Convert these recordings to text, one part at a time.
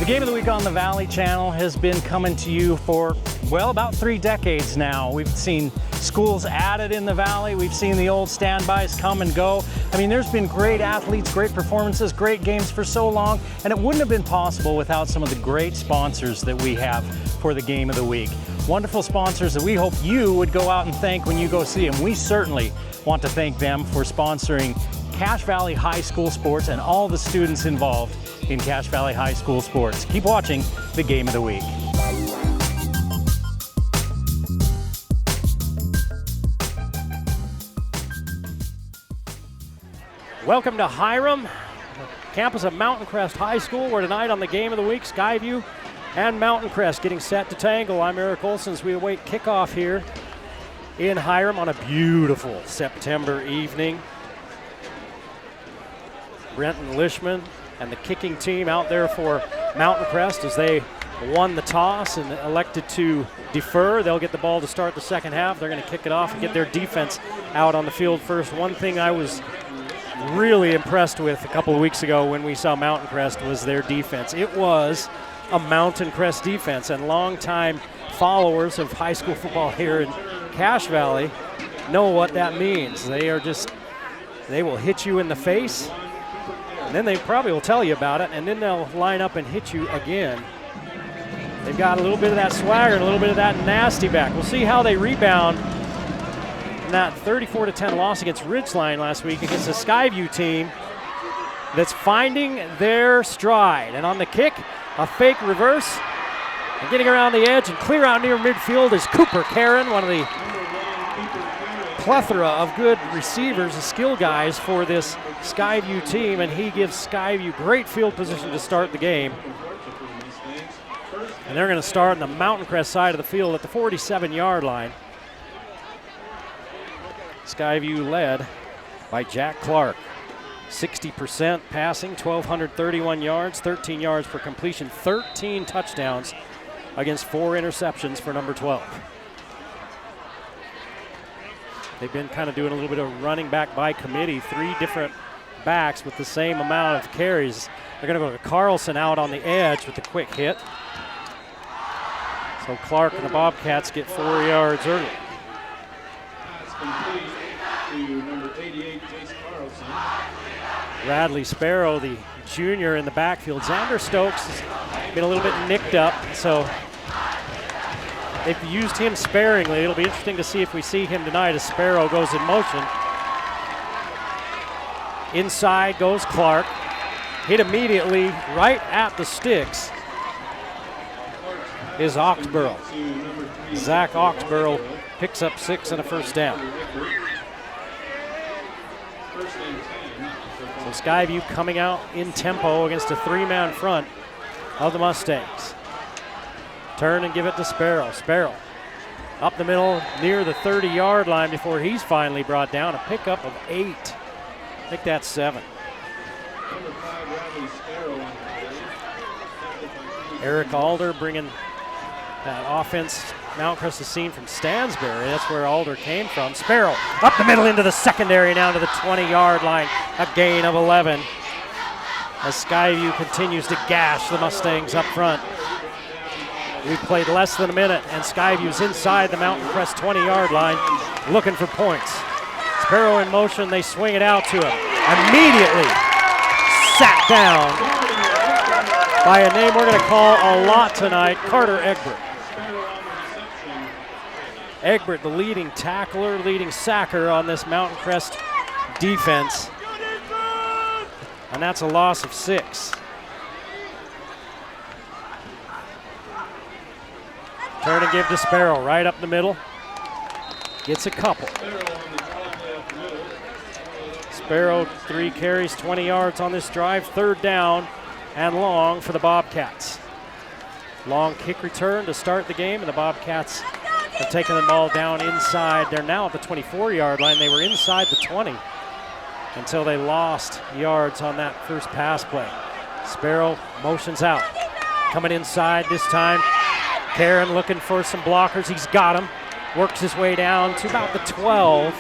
Game of the Week on the Valley Channel has been coming to you for, well, about 3 decades now. We've seen schools added in the Valley. We've seen the old standbys come and go. I mean, there's been great athletes, great performances, great games for so long, and it wouldn't have been possible without some of the great sponsors that we have for the Game of the Week. Wonderful sponsors that we hope you would go out and thank when you go see them. We certainly want to thank them for sponsoring Cache Valley High School sports and all the students involved in Cache Valley High School sports. Keep watching the Game of the Week. Welcome to Hyrum, campus of Mountain Crest High School, where tonight on the Game of the Week, Skyview and Mountain Crest getting set to tangle. I'm Eric Olson as we await kickoff here in Hyrum on a beautiful September evening. Brenton Lishman and the kicking team out there for Mountain Crest as they won the toss and elected to defer. They'll get the ball to start the second half. They're going to kick it off and get their defense out on the field first. One thing I was really impressed with a couple of weeks ago when we saw Mountain Crest was their defense. It was a Mountain Crest defense, and longtime followers of high school football here in Cache Valley know what that means. They will hit you in the face, and then they probably will tell you about it, and then they'll line up and hit you again. They've got a little bit of that swagger and a little bit of that nasty back. We'll see how they rebound in that 34-10 loss against Ridgeline last week against a Skyview team that's finding their stride. And on the kick, a fake reverse, and getting around the edge and clear out near midfield is Cooper Karen, one of the plethora of good receivers, skill guys for this Skyview team, and he gives Skyview great field position to start the game. And they're going to start on the Mountain Crest side of the field at the 47-yard line. Skyview led by Jack Clark. 60% passing, 1,231 yards, 13 yards per completion, 13 touchdowns against 4 interceptions for number 12. They've been kind of doing a little bit of running back by committee, 3 different backs with the same amount of carries. They're going to go to Carlson out on the edge with a quick hit. So Clark and the Bobcats get 4 yards early. Bradley Sparrow, the junior in the backfield. Xander Stokes has been a little bit nicked up, so they've used him sparingly. It'll be interesting to see if we see him tonight as Sparrow goes in motion. Inside goes Clark. Hit immediately right at the sticks is Oxborough. Zach Oxborough picks up 6 and a first down. So Skyview coming out in tempo against a 3-man front of the Mustangs. Turn and give it to Sparrow. Sparrow up the middle near the 30-yard line before he's finally brought down. A pickup of 8. I think that's 7. Eric Alder bringing that offense Mount Crest has seen from Stansbury. That's where Alder came from. Sparrow up the middle into the secondary, now to the 20-yard line. A gain of 11 as Skyview continues to gash the Mustangs up front. We've played less than a minute, and Skyview's inside the Mountain Crest 20-yard line looking for points. Sparrow in motion, they swing it out to him. Immediately sat down by a name we're going to call a lot tonight, Carter Egbert. Egbert, the leading tackler, leading sacker on this Mountain Crest defense. And that's a loss of 6. Turn and give to Sparrow, right up the middle. Gets a couple. Sparrow, 3 carries, 20 yards on this drive. 3rd down and long for the Bobcats. Long kick return to start the game, and the Bobcats have taken the ball down inside. They're now at the 24-yard line. They were inside the 20 until they lost yards on that first pass play. Sparrow motions out. Coming inside this time. Karen looking for some blockers. He's got them. Works his way down to about the 12.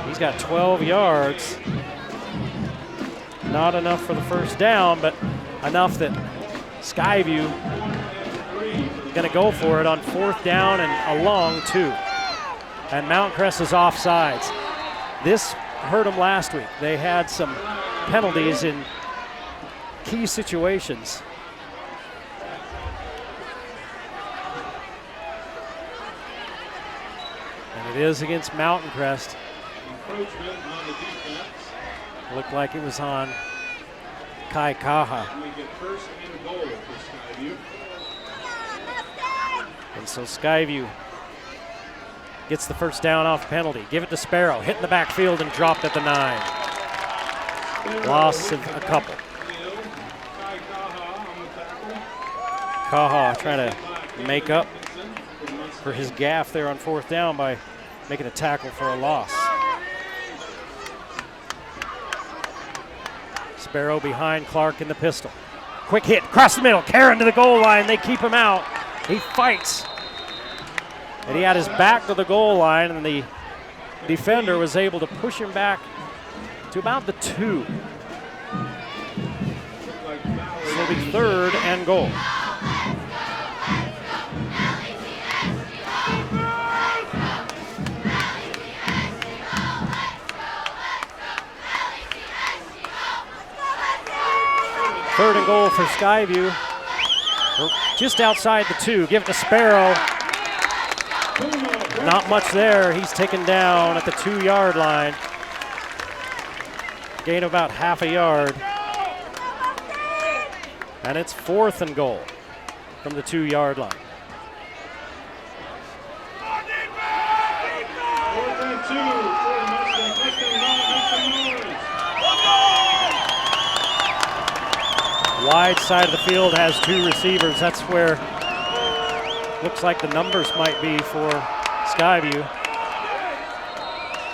He's got 12 yards. Not enough for the first down, but enough that Skyview is going to go for it on 4th down and a long 2. And Mountain Crest is offsides. This hurt them last week. They had some penalties in key situations. And it is against Mountain Crest. Looked like it was on Kai Kaha. And so Skyview gets the first down off penalty. Give it to Sparrow, hit in the backfield and dropped at the 9. Loss of a couple. Kaha trying to make up for his gaffe there on 4th down by making a tackle for a loss. Sparrow behind Clark in the pistol. Quick hit, across the middle, Karen to the goal line. They keep him out. He fights. And he had his back to the goal line, and the defender was able to push him back to about the 2. So it'll be 3rd and goal. Third and goal for Skyview. Just outside the 2. Give it to Sparrow. Not much there. He's taken down at the 2-yard line. Gain of about half a yard. And it's 4th and goal from the 2-yard line. Wide side of the field has 2 receivers. That's where looks like the numbers might be for Skyview.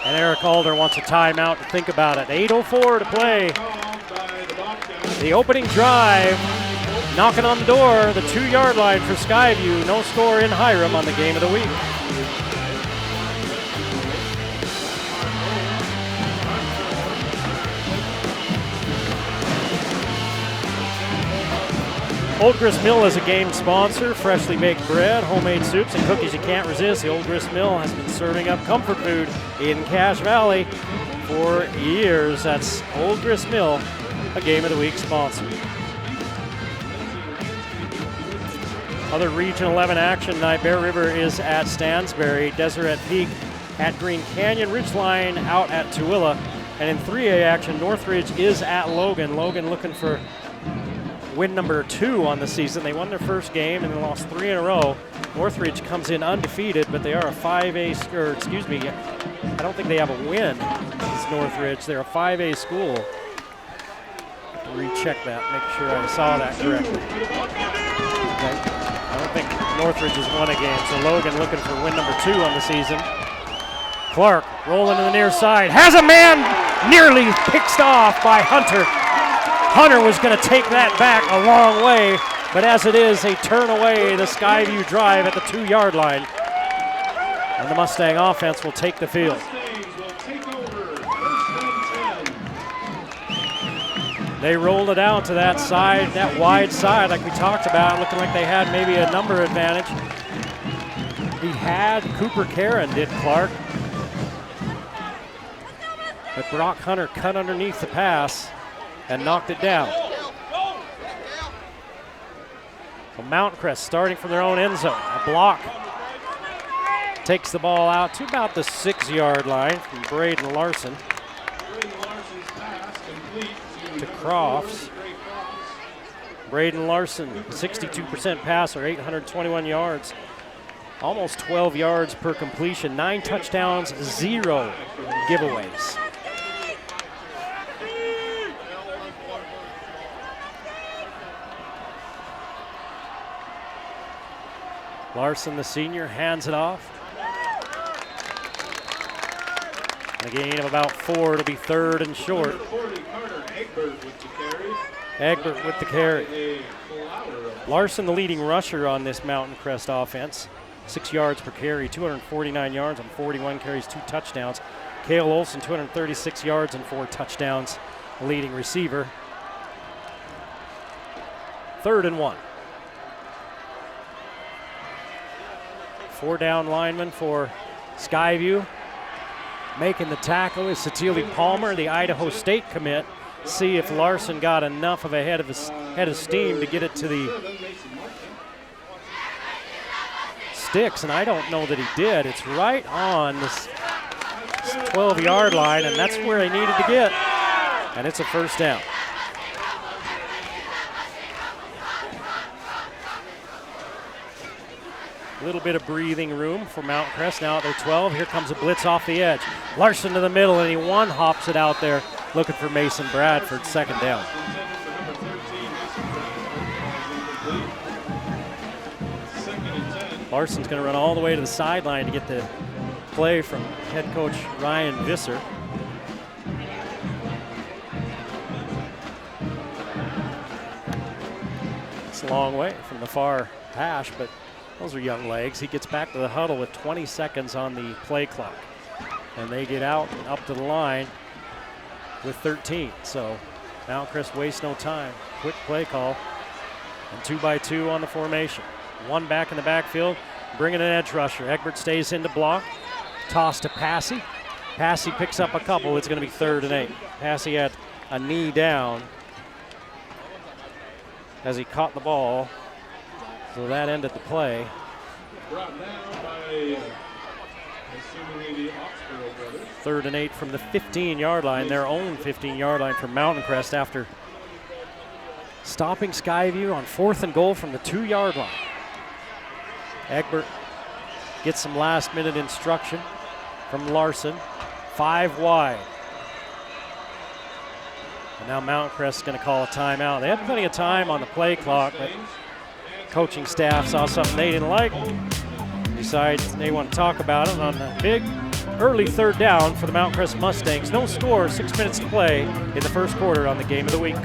And Eric Alder wants a timeout to think about it. 8:04 to play. The opening drive, knocking on the door, the 2-yard line for Skyview. No score in Hyrum on the game of the week. Old Grist Mill is a game sponsor. Freshly baked bread, homemade soups, and cookies you can't resist. The Old Grist Mill has been serving up comfort food in Cache Valley for years. That's Old Grist Mill, a game of the week sponsor. Other Region 11 action tonight. Bear River is at Stansbury. Deseret Peak at Green Canyon. Ridgeline out at Tooele. And in 3A action, Northridge is at Logan. Logan looking for win number 2 on the season. They won their first game and then lost 3 in a row. Northridge comes in undefeated, but they are a 5A, or excuse me, I don't think they have a win. This is Northridge. They're a 5A school. Have to recheck that, make sure I saw that correctly. Okay. I don't think Northridge has won a game, so Logan looking for win number 2 on the season. Clark rolling to the near side, has a man nearly picked off by Hunter. Hunter was going to take that back a long way, but as it is, they turn away the Skyview drive at the 2-yard line. And the Mustang offense will take the field. They rolled it out to that side, that wide side like we talked about, looking like they had maybe a number advantage. He had Cooper Karen, did Clark. But Brock Hunter cut underneath the pass and knocked it down. So Mountain Crest starting from their own end zone. A block takes the ball out to about the 6-yard line from Braden Larson. To Crofts. Braden Larson, 62% passer, 821 yards. Almost 12 yards per completion, 9 touchdowns, 0 giveaways. Larson, the senior, hands it off. A gain of about 4. It'll be 3rd and short. Egbert with the carry. Larson, the leading rusher on this Mountain Crest offense. 6 yards per carry, 249 yards on 41 carries, 2 touchdowns. Cale Olson, 236 yards and 4 touchdowns. leading receiver. 3rd and 1. 4 down linemen for Skyview. Making the tackle is Satili Palmer, the Idaho State commit. See if Larson got enough of a head of steam to get it to the sticks, and I don't know that he did. It's right on this 12-yard line, and that's where he needed to get, and it's a 1st down. A little bit of breathing room for Mountain Crest now at their 12. Here comes a blitz off the edge. Larson to the middle, and he one-hops it out there, looking for Mason Bradford, 2nd down. Larson's going to run all the way to the sideline to get the play from head coach Ryan Visser. It's a long way from the far hash, but those are young legs. He gets back to the huddle with 20 seconds on the play clock. And they get out and up to the line with 13. So Mountain Crest wastes no time. Quick play call. And 2-by-2 on the formation. 1 back in the backfield, bringing an edge rusher. Egbert stays in to block. Toss to Passy. Passy picks up a couple. It's going to be 3rd and 8. Passy had a knee down as he caught the ball. So that ended the play. Brought down by 3rd and 8 from the 15-yard line, their own 15-yard line from Mountain Crest after stopping Skyview on 4th and goal from the 2-yard line. Egbert gets some last-minute instruction from Larson. 5 wide. And now Mountain Crest is going to call a timeout. They had plenty of time on the play clock, but coaching staff saw something they didn't like. Decided they want to talk about it on a big early 3rd down for the Mountain Crest Mustangs. No score, 6 minutes to play in the 1st quarter on the Game of the Week.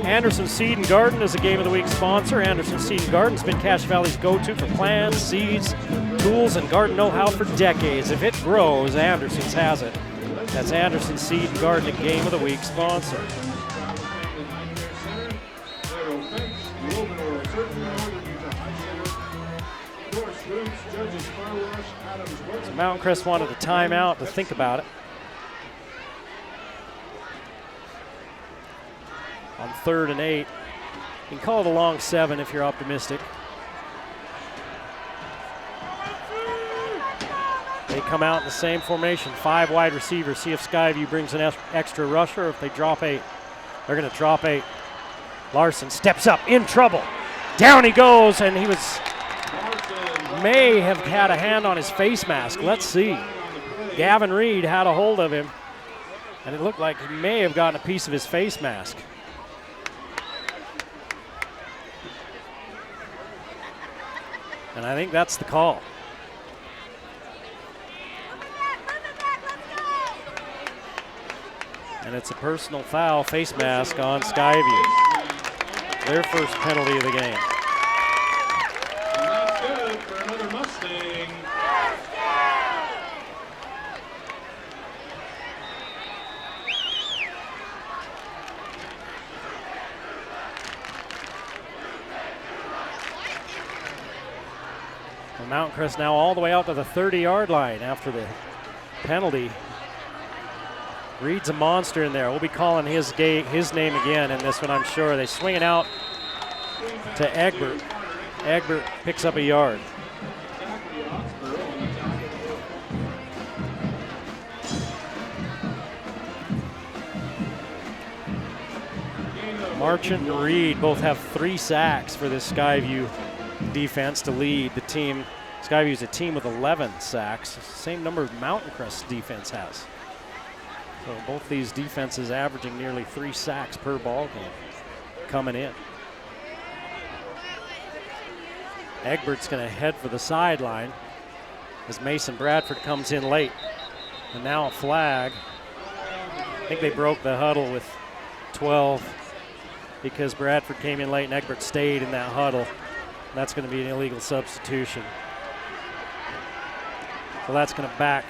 Anderson Seed and Garden is a Game of the Week sponsor. Anderson Seed and Garden has been Cache Valley's go-to for plants, seeds, tools, and garden know-how for decades. If it grows, Anderson's has it. That's Anderson Seed and Garden, a Game of the Week sponsor. So Mountain Crest wanted a timeout to think about it. On 3rd and 8. You can call it a long 7 if you're optimistic. They come out in the same formation, 5 wide receivers. See if Skyview brings an extra rusher. If they drop 8, they're going to drop 8. Larson steps up, in trouble. Down he goes, and he may have had a hand on his face mask. Let's see. Gavin Reed had a hold of him, and it looked like he may have gotten a piece of his face mask. And I think that's the call. And it's a personal foul, face mask on Skyview. Their first penalty of the game. And that's good for another Mustang. Well, Mountain Crest now all the way out to the 30-yard line after the penalty. Reed's a monster in there. We'll be calling his name again in this one, I'm sure. They swing it out to Egbert. Egbert picks up a yard. Marchant and Reed both have 3 sacks for this Skyview defense to lead the team. Skyview's a team with 11 sacks, same number Mountain Crest defense has. So both these defenses averaging nearly 3 sacks per ball game coming in. Egbert's going to head for the sideline as Mason Bradford comes in late. And now a flag. I think they broke the huddle with 12 because Bradford came in late and Egbert stayed in that huddle. That's going to be an illegal substitution. So that's going to back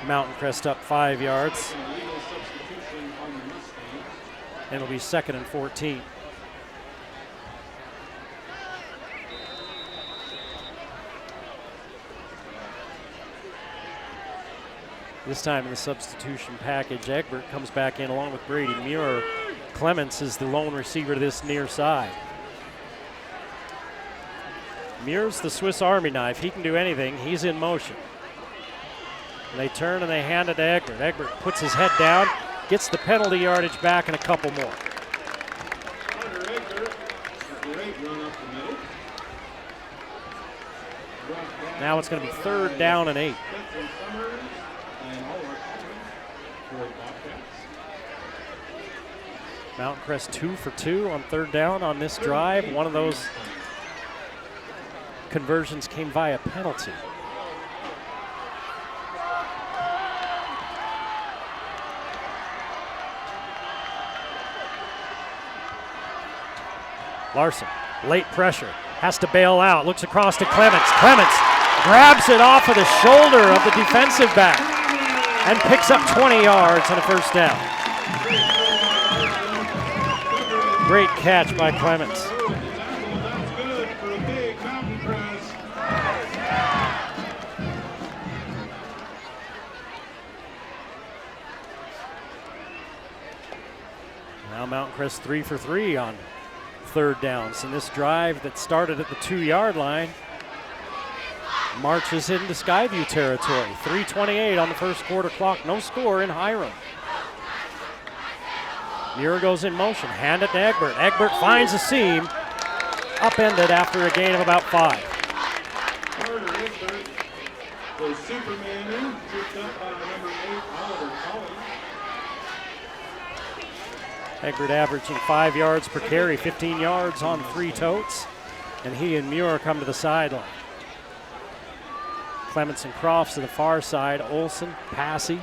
Mountain Crest up 5 yards. And it'll be 2nd and 14. This time in the substitution package, Egbert comes back in along with Brady Muir. Clements is the lone receiver to this near side. Muir's the Swiss Army knife. He can do anything. He's in motion. And they turn and they hand it to Egbert. Egbert puts his head down, gets the penalty yardage back and a couple more. Now it's going to be 3rd down and 8. Mountain Crest 2 for 2 on 3rd down on this drive. One of those conversions came via penalty. Larson, late pressure, has to bail out, looks across to Clements. Clements grabs it off of the shoulder of the defensive back and picks up 20 yards and a 1st down. Great catch by Clements. Now Mountain Crest 3 for 3 on 3rd downs. And this drive that started at the 2-yard line marches into Skyview territory. 3:28 on the 1st quarter clock. No score in Hyrum. Muir goes in motion. Hand it to Egbert. Egbert finds a seam. Upended after a gain of about 5. Egbert averaging 5 yards per carry, 15 yards on 3 totes. And he and Muir come to the sideline. Clements and Crofts to the far side. Olson, Passy,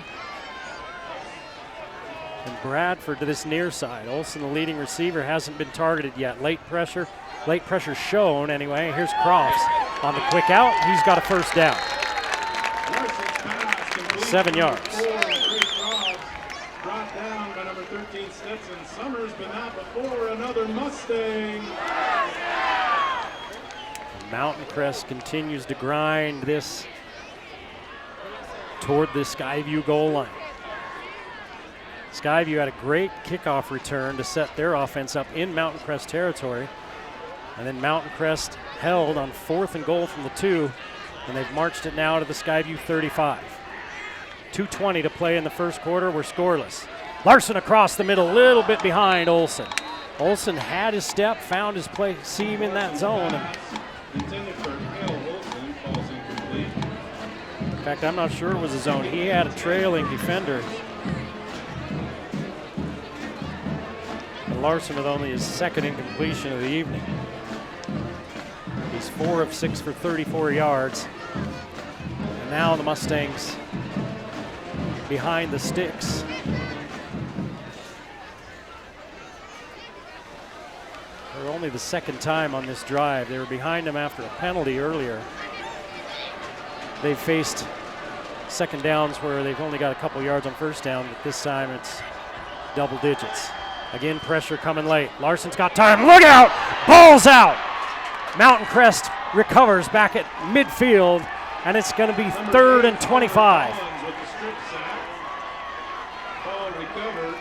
and Bradford to this near side. Olson, the leading receiver, hasn't been targeted yet. Late pressure shown anyway. Here's Crofts on the quick out. He's got a 1st down. 7 yards. Brought down by number 13, Stetson Summers, but not before another Mustang. Mountain Crest continues to grind this toward the Skyview goal line. Skyview had a great kickoff return to set their offense up in Mountain Crest territory. And then Mountain Crest held on 4th and goal from the 2, and they've marched it now to the Skyview 35. 2:20 to play in the 1st quarter. We're scoreless. Larson across the middle, a little bit behind Olson. Olson had his step, found his play seam in that zone. Intended for Hale Olson, falls incomplete. In fact, I'm not sure it was a zone. He had a trailing defender. And Larson with only his 2nd incompletion of the evening. He's 4 of 6 for 34 yards. And now the Mustangs behind the sticks. For only the 2nd time on this drive. They were behind them after a penalty earlier. They've faced 2nd downs where they've only got a couple yards on 1st down, but this time it's double digits. Again, pressure coming late. Larson's got time. Look out! Ball's out! Mountain Crest recovers back at midfield, and it's going to be 3rd and 25. Ball recovered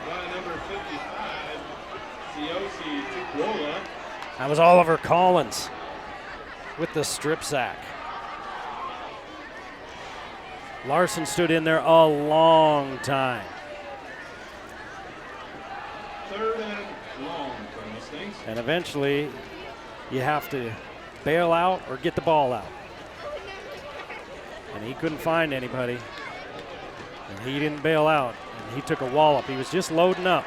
by number 55, Siosi Tukwuola. That was Oliver Collins with the strip sack. Larson stood in there a long time. 3rd and long for the Mustangs. And eventually, you have to bail out or get the ball out. And he couldn't find anybody. And he didn't bail out. And he took a wallop. He was just loading up.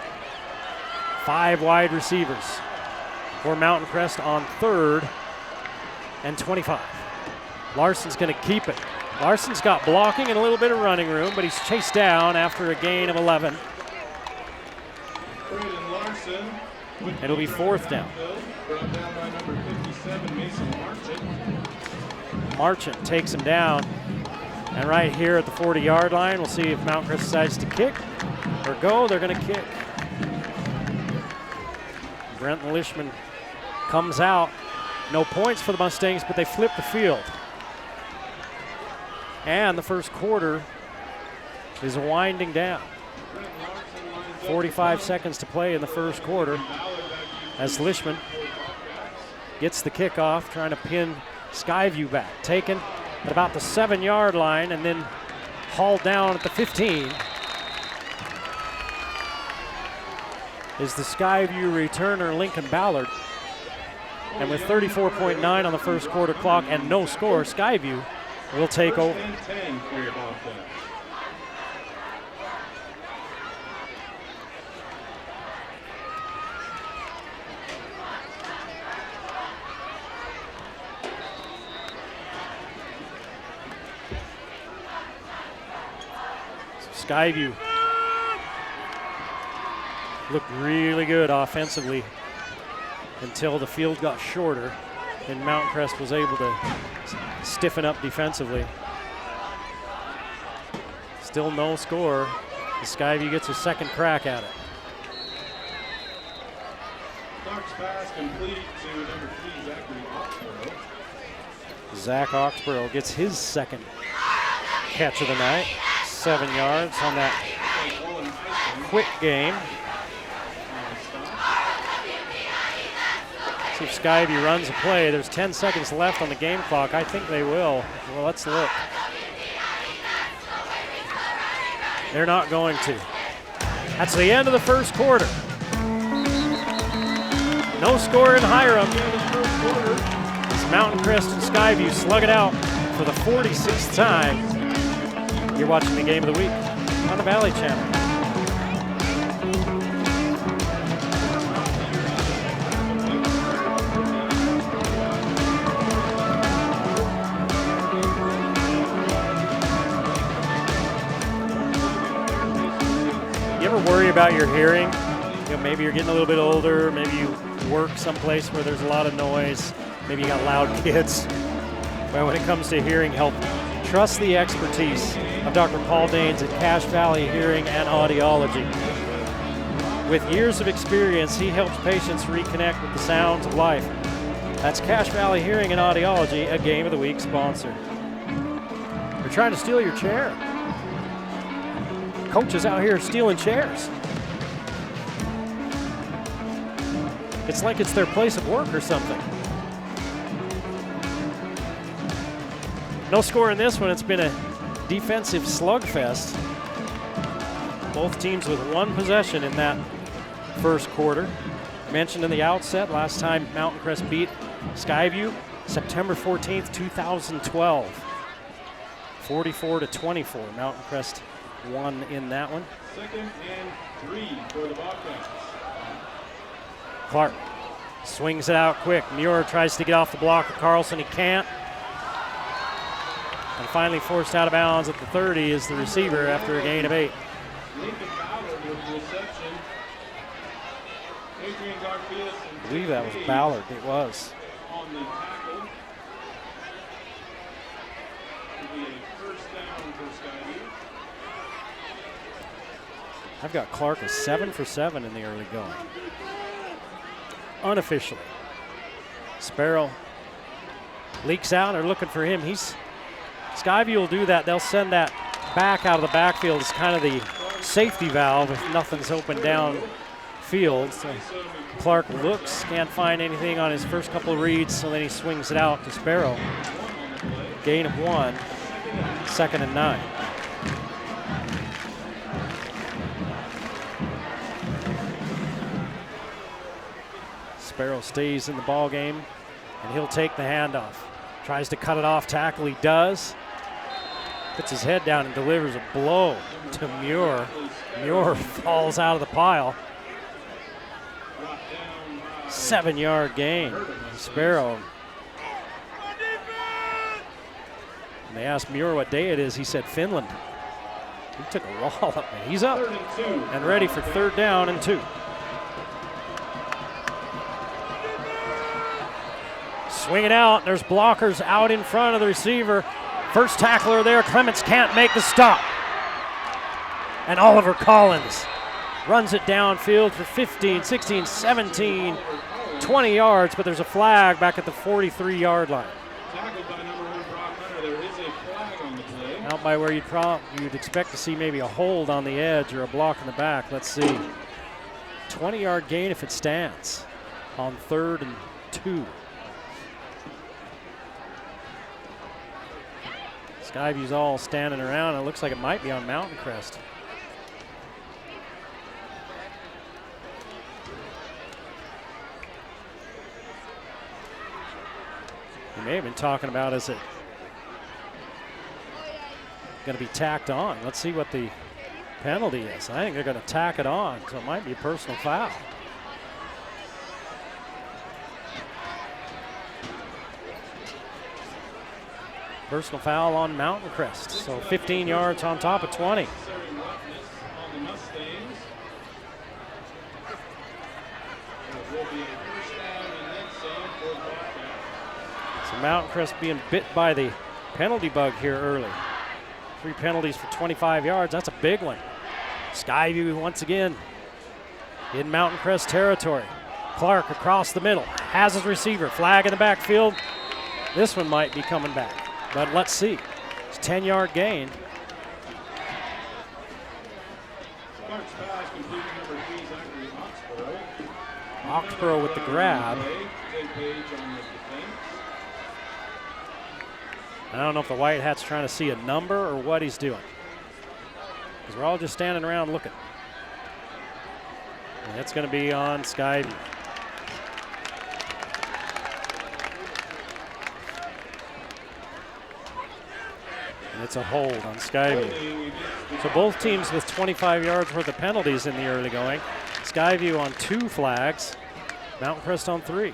5 wide receivers for Mountain Crest on 3rd and 25. Larson's going to keep it. Larson's got blocking and a little bit of running room, but he's chased down after a gain of 11. Braden Larson. It'll be 4th down. Brought down by number 57, 7, Mason Marchant. Marchant takes him down. And right here at the 40-yard line, we'll see if Mountain Crest decides to kick or go. They're going to kick. Brenton Lishman comes out. No points for the Mustangs, but they flip the field. And the first quarter is winding down. 45 seconds to play in the first quarter as Lishman gets the kickoff, trying to pin Skyview back. Taken at about the 7-yard line and then hauled down at the 15. Is the Skyview returner Lincoln Ballard. And with 34.9 on the first quarter clock and no score, Skyview will take over. Skyview looked really good offensively until the field got shorter and Mountain Crest was able to stiffen up defensively. Still no score. The Skyview gets a second crack at it. Clark's pass complete to number 3, Zachary Oxborough. Zach Oxborough gets his second catch of the night. 7 yards on that quick game. See if Skyview runs a play. There's 10 seconds left on the game clock. I think they will. Well, let's look. They're not going to. That's the end of the first quarter. No score in Hyrum. It's Mountain Crest and Skyview slug it out for the 46th time. You're watching the Game of the Week on the Valley Channel. You ever worry about your hearing? You know, maybe you're getting a little bit older, maybe you work someplace where there's a lot of noise, maybe you got loud kids. Well, when it comes to hearing help, trust the expertise of Dr. Paul Danes at Cache Valley Hearing and Audiology. With years of experience, he helps patients reconnect with the sounds of life. That's Cache Valley Hearing and Audiology, a Game of the Week sponsor. They're trying to steal your chair. Coaches out here stealing chairs. It's like it's their place of work or something. No score in this one. It's been a defensive slugfest. Both teams with one possession in that first quarter. Mentioned in the outset, last time Mountain Crest beat Skyview, September 14th, 2012. 44-24. Mountain Crest won in that one. 2nd and 3 for the Bobcats. Clark swings it out quick. Muir tries to get off the block of Carlson. He can't. And finally forced out of bounds at the 30 is the receiver after a gain of 8. Lincoln Ballard with the reception. Adrian Garfield. I believe that was Ballard. It was. On the tackle. It'll be a first down for Skyview. I've got Clark as 7 for 7 in the early going. Unofficially. Sparrow leaks out. They're looking for him. Skyview will do that. They'll send that back out of the backfield as kind of the safety valve if nothing's open downfield. So Clark looks, can't find anything on his first couple of reads, so then he swings it out to Sparrow. Gain of 1, 2nd and 9. Sparrow stays in the ball game, and he'll take the handoff. Tries to cut it off tackle, he does. Puts his head down and delivers a blow to Muir. Muir falls out of the pile. 7-yard gain. Sparrow. And they asked Muir what day it is. He said Finland. He took a wallop. He's up and ready for 3rd down and 2. Swing it out. There's blockers out in front of the receiver. First tackler there. Clements can't make the stop. And Oliver Collins runs it downfield for 15, 16, 17, 20 yards, but there's a flag back at the 43-yard line. Tackled by number 1 Brock Hunter. There is a flag on the play. Out by where you'd expect to see maybe a hold on the edge or a block in the back. Let's see. 20-yard gain if it stands on 3rd and 2. Skyview's all standing around. It looks like it might be on Mountain Crest. You may have been talking about, is it going to be tacked on? Let's see what the penalty is. I think they're going to tack it on, so it might be a personal foul. Personal foul on Mountain Crest, so 15 yards on top of 20. So Mountain Crest being bit by the penalty bug here early. 3 penalties for 25 yards, that's a big one. Skyview once again in Mountain Crest territory. Clark across the middle, has his receiver, flag in the backfield. This one might be coming back. But let's see. It's a 10-yard gain. Oxborough with the grab. I don't know if the white hat's trying to see a number or what he's doing, because we're all just standing around looking. And it's going to be on Skyview. It's a hold on Skyview. So both teams with 25 yards worth of penalties in the early going. Skyview on 2 flags, Mountain Crest on 3.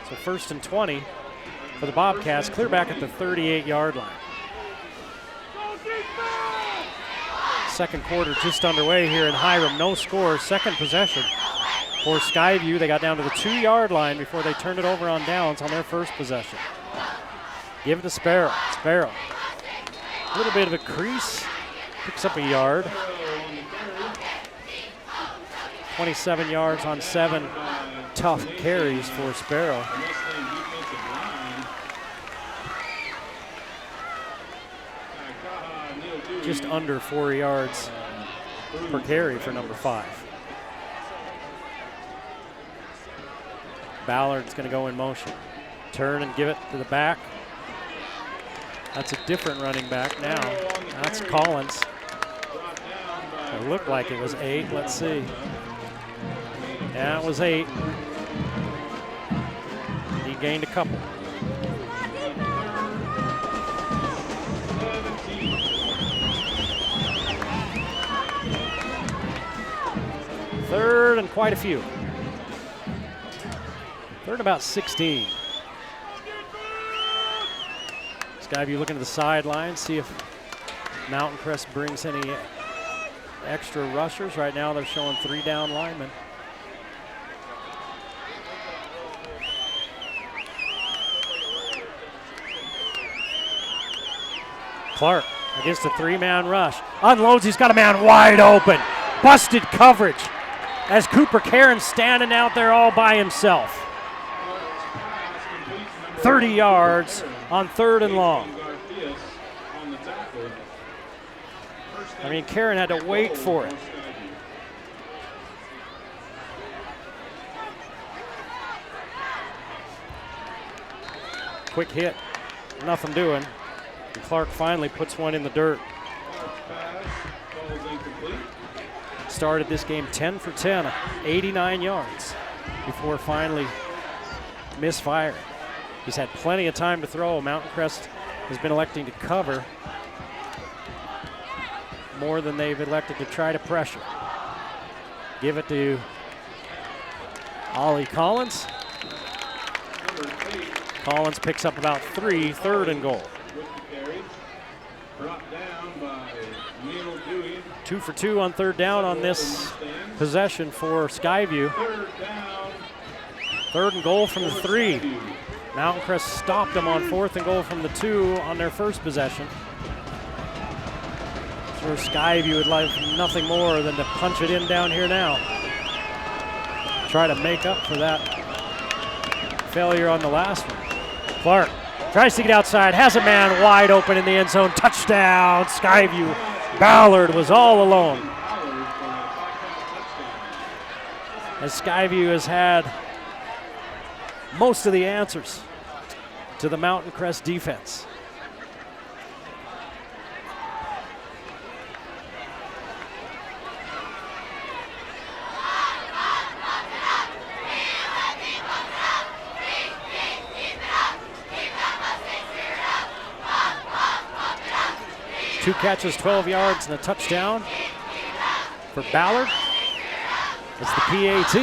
So 1st and 20 for the Bobcats, clear back at the 38-yard line. Second quarter just underway here in Hyrum. No score, second possession for Skyview. They got down to the 2-yard line before they turned it over on downs on their first possession. Give it to Sparrow. Sparrow, a little bit of a crease, picks up a yard. 27 yards on 7 tough carries for Sparrow. Just under 4 yards per carry for number 5. Ballard's going to go in motion. Turn and give it to the back. That's a different running back now. That's Collins. It looked like it was 8. Let's see. Yeah, it was 8. He gained a couple. Third and quite a few. Third about 16. Skyview looking to the sideline, see if Mountain Crest brings any extra rushers. Right now they're showing 3 down linemen. Clark against a 3-man rush. Unloads, he's got a man wide open. Busted coverage as Cooper Caron standing out there all by himself. 30 yards on 3rd and long. I mean, Caron had to wait for it. Quick hit, nothing doing. And Clark finally puts one in the dirt. Started this game 10 for 10, 89 yards before finally misfiring. He's had plenty of time to throw. Mountain Crest has been electing to cover more than they've elected to try to pressure. Give it to Ollie Collins. Collins picks up about 3, 3rd and goal. 2 for 2 on 3rd down on this possession for Skyview. 3rd and goal from the 3. Mountain Crest stopped them on 4th and goal from the 2 on their first possession. Sure, Skyview would like nothing more than to punch it in down here now. Try to make up for that failure on the last one. Clark tries to get outside, has a man wide open in the end zone. Touchdown, Skyview. Ballard was all alone. As Skyview has had most of the answers to the Mountain Crest defense. Two catches, 12 yards, and a touchdown for Ballard. As the PAT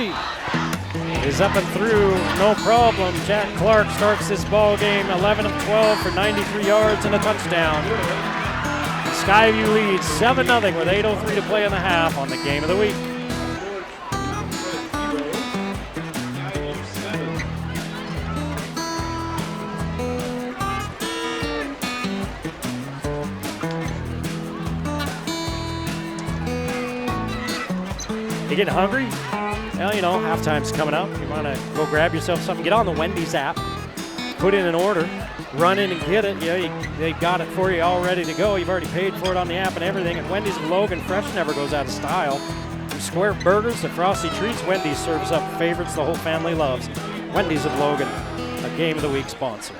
is up and through, no problem. Jack Clark starts this ball game 11 of 12 for 93 yards and a touchdown. Skyview leads 7-0 with 8:03 to play in the half on the game of the week. You getting hungry? Well, you know, halftime's coming up. You want to go grab yourself something. Get on the Wendy's app, put in an order, run in and get it. They got it for you all ready to go. You've already paid for it on the app and everything. And Wendy's of Logan, fresh never goes out of style. From square burgers to frosty treats, Wendy's serves up favorites the whole family loves. Wendy's of Logan, a Game of the Week sponsor.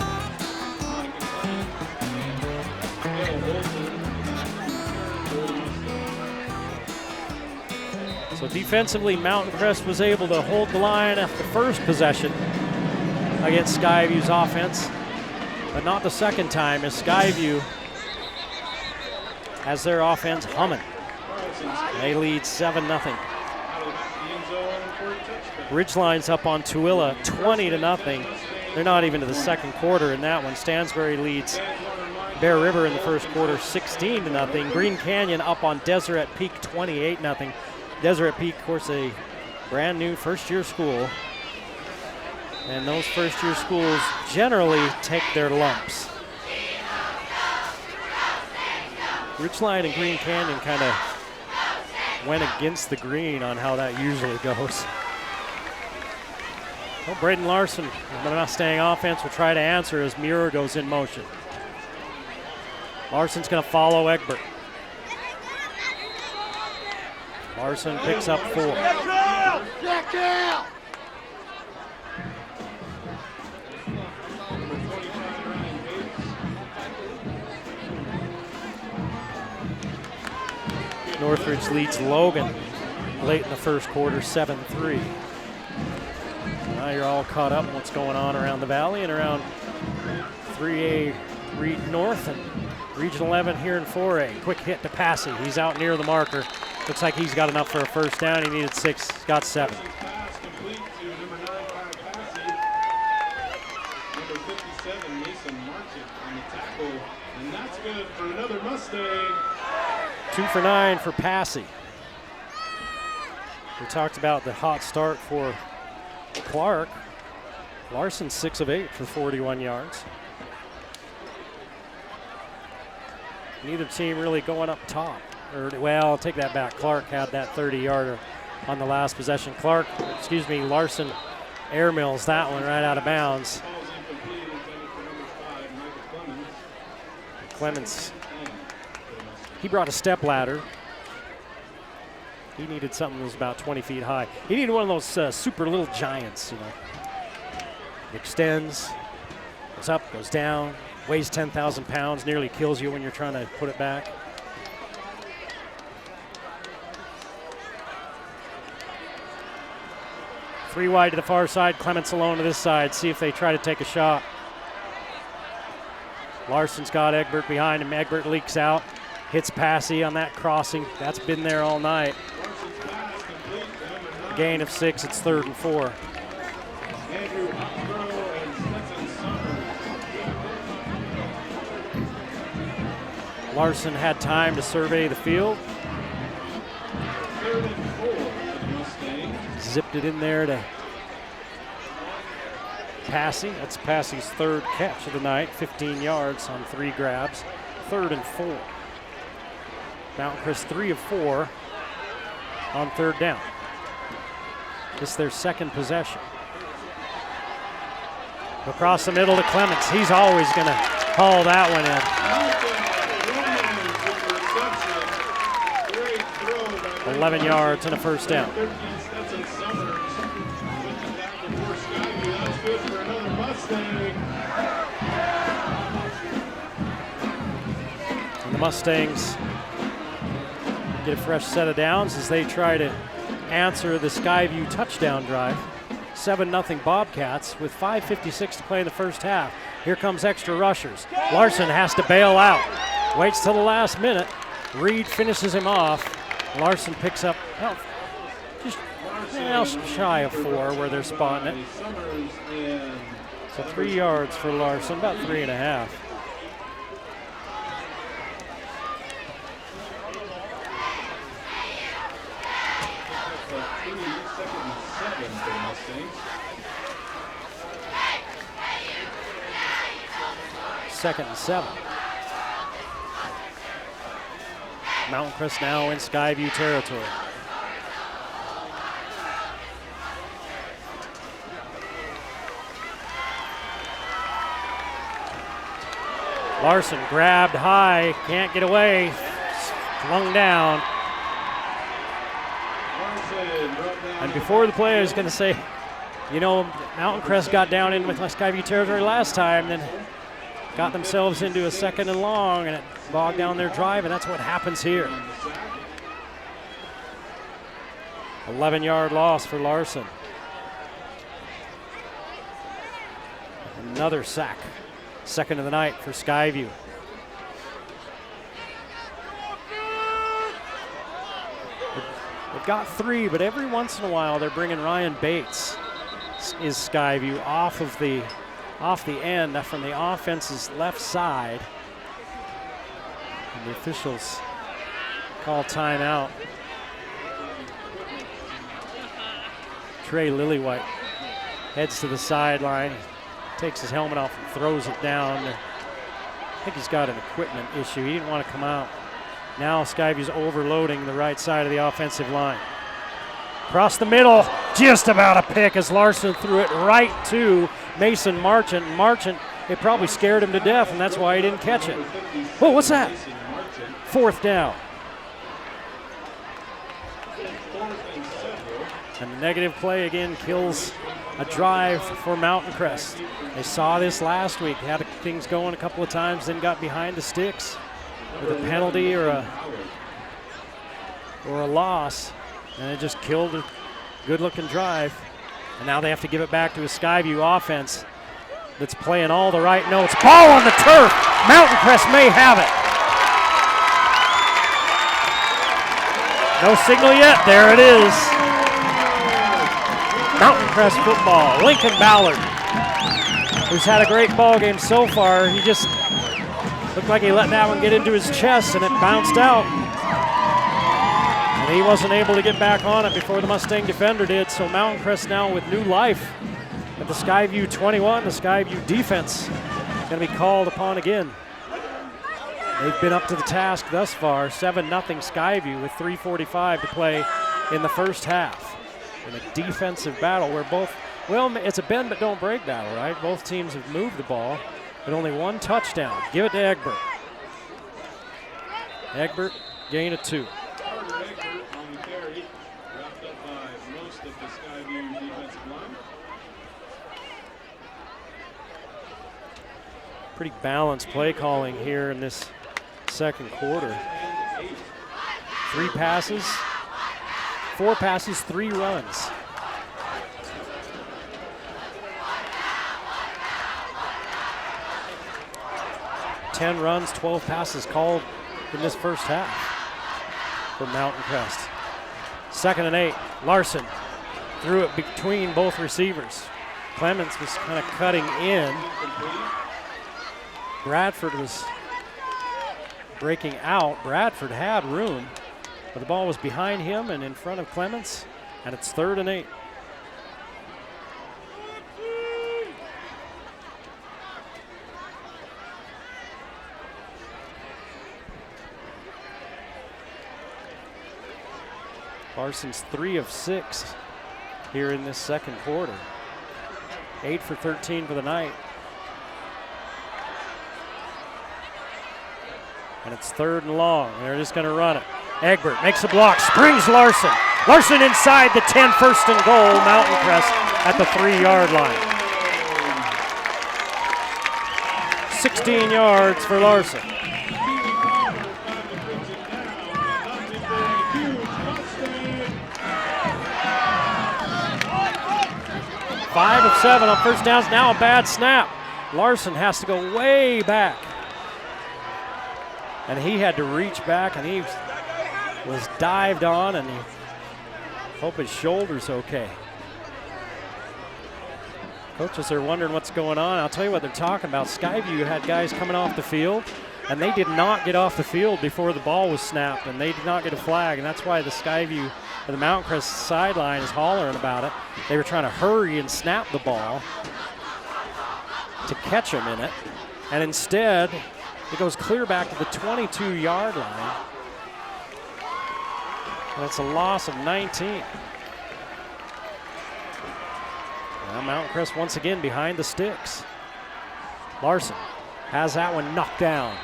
So defensively, Mountain Crest was able to hold the line after the first possession against Skyview's offense, but not the second time, as Skyview has their offense humming. They lead 7-0. Ridgeline's up on Tooele 20-0. They're not even to the second quarter in that one. Stansbury leads Bear River in the first quarter 16-0. Green Canyon up on Deseret Peak 28-0. Deseret Peak, of course, a brand new first-year school. And those first-year schools generally take their lumps. Ridgeline and Green Canyon kind of went against the green on how that usually goes. Well, Braden Larson, the Mustang offense, will try to answer as Muir goes in motion. Larson's going to follow Egbert. Larson picks up 4. Northridge leads Logan late in the first quarter, 7-3. Now you're all caught up on what's going on around the valley and around 3A Reed North and Region 11 here in 4A. Quick hit to Passy. He's out near the marker. Looks like he's got enough for a first down. He needed 6, he's got 7. Pass complete to number 95, Passy. Number 57, Mason Marchant on the tackle. And that's good for another Mustang. 2 for 9 for Passy. We talked about the hot start for Clark. Larson 6 of 8 for 41 yards. Neither team really going up top. Well, I'll take that back. Clark had that 30-yarder on the last possession. Larson airmails that one right out of bounds. Clemens, he brought a step ladder. He needed something that was about 20 feet high. He needed one of those super little giants, you know. It extends, goes up, goes down, weighs 10,000 pounds, nearly kills you when you're trying to put it back. Three wide to the far side, Clements alone to this side. See if they try to take a shot. Larson's got Egbert behind him. Egbert leaks out, hits Passy on that crossing. That's been there all night. Gain of 6, it's 3rd and 4. Larson had time to survey the field. Zipped it in there to Passy. That's Passy's third catch of the night, 15 yards on 3 grabs. 3rd and 4. Mountain Crest 3 of 4 on 3rd down. This is their second possession. Across the middle to Clements. He's always going to haul that one in. 11 yards and a first down. And the Mustangs get a fresh set of downs as they try to answer the Skyview touchdown drive. 7-0 Bobcats with 5:56 to play in the first half. Here comes extra rushers. Larson has to bail out. Waits till the last minute. Reed finishes him off. Larson picks up just shy of 4 where they're spotting it. So 3 yards for Larson, about 3.5. Second and 7. Mountain Crest now in Skyview territory. Larson grabbed high, can't get away, flung down. And before the player is going to say, you know, Mountain Crest got down in with Skyview territory last time, then got themselves into a 2nd and long, and it bogged down their drive, and that's what happens here. 11-yard loss for Larson. Another sack. 2nd of the night for Skyview. They've got 3, but every once in a while they're bringing Ryan Bates, is Skyview, off the end from the offense's left side. And the officials call timeout. Trey Lillywhite heads to the sideline, takes his helmet off and throws it down. I think he's got an equipment issue. He didn't want to come out. Now Skyview's overloading the right side of the offensive line. Across the middle, just about a pick as Larson threw it right to Mason Marchant. Marchant, it probably scared him to death, and that's why he didn't catch it. Whoa, what's that? 4th down. And the negative play again kills a drive for Mountain Crest. They saw this last week, had things going a couple of times, then got behind the sticks with a penalty or a loss, and it just killed a good-looking drive. And now they have to give it back to a Skyview offense that's playing all the right notes. Ball on the turf. Mountain Crest may have it. No signal yet. There it is. Mountain Crest football. Lincoln Ballard, who's had a great ball game so far. He just looked like he let that one get into his chest and it bounced out. And he wasn't able to get back on it before the Mustang defender did. So Mountain Crest now with new life at the Skyview 21. The Skyview defense going to be called upon again. They've been up to the task thus far. 7-0 Skyview with 3:45 to play in the first half. In a defensive battle where it's a bend but don't break battle, right? Both teams have moved the ball, but only one touchdown. Give it to Egbert. Egbert, gain of 2. Pretty balanced play calling here in this second quarter. 4 passes, 3 runs. Ten runs, 12 passes called in this first half for Mountain Crest. 2nd and 8, Larson threw it between both receivers. Clements was kind of cutting in. Bradford was breaking out. Bradford had room, but the ball was behind him and in front of Clements, and it's 3rd and 8. Larson's 3 of 6 here in this second quarter. 8 for 13 for the night. And it's 3rd and long. They're just going to run it. Egbert makes a block, springs Larson. Larson inside the 10, 1st and goal. Mountain Crest at the 3-yard line. 16 yards for Larson. 5 of 7 on first downs. Now a bad snap. Larson has to go way back. And he had to reach back, and he was dived on, and he hope his shoulder's okay. Coaches are wondering what's going on. I'll tell you what they're talking about. Skyview had guys coming off the field, and they did not get off the field before the ball was snapped, and they did not get a flag, and that's why the Skyview or the Mountain Crest sideline is hollering about it. They were trying to hurry and snap the ball to catch him in it, and instead it goes clear back to the 22-yard line. That's a loss of 19. Now Mountain Crest once again behind the sticks. Larson has that one knocked down.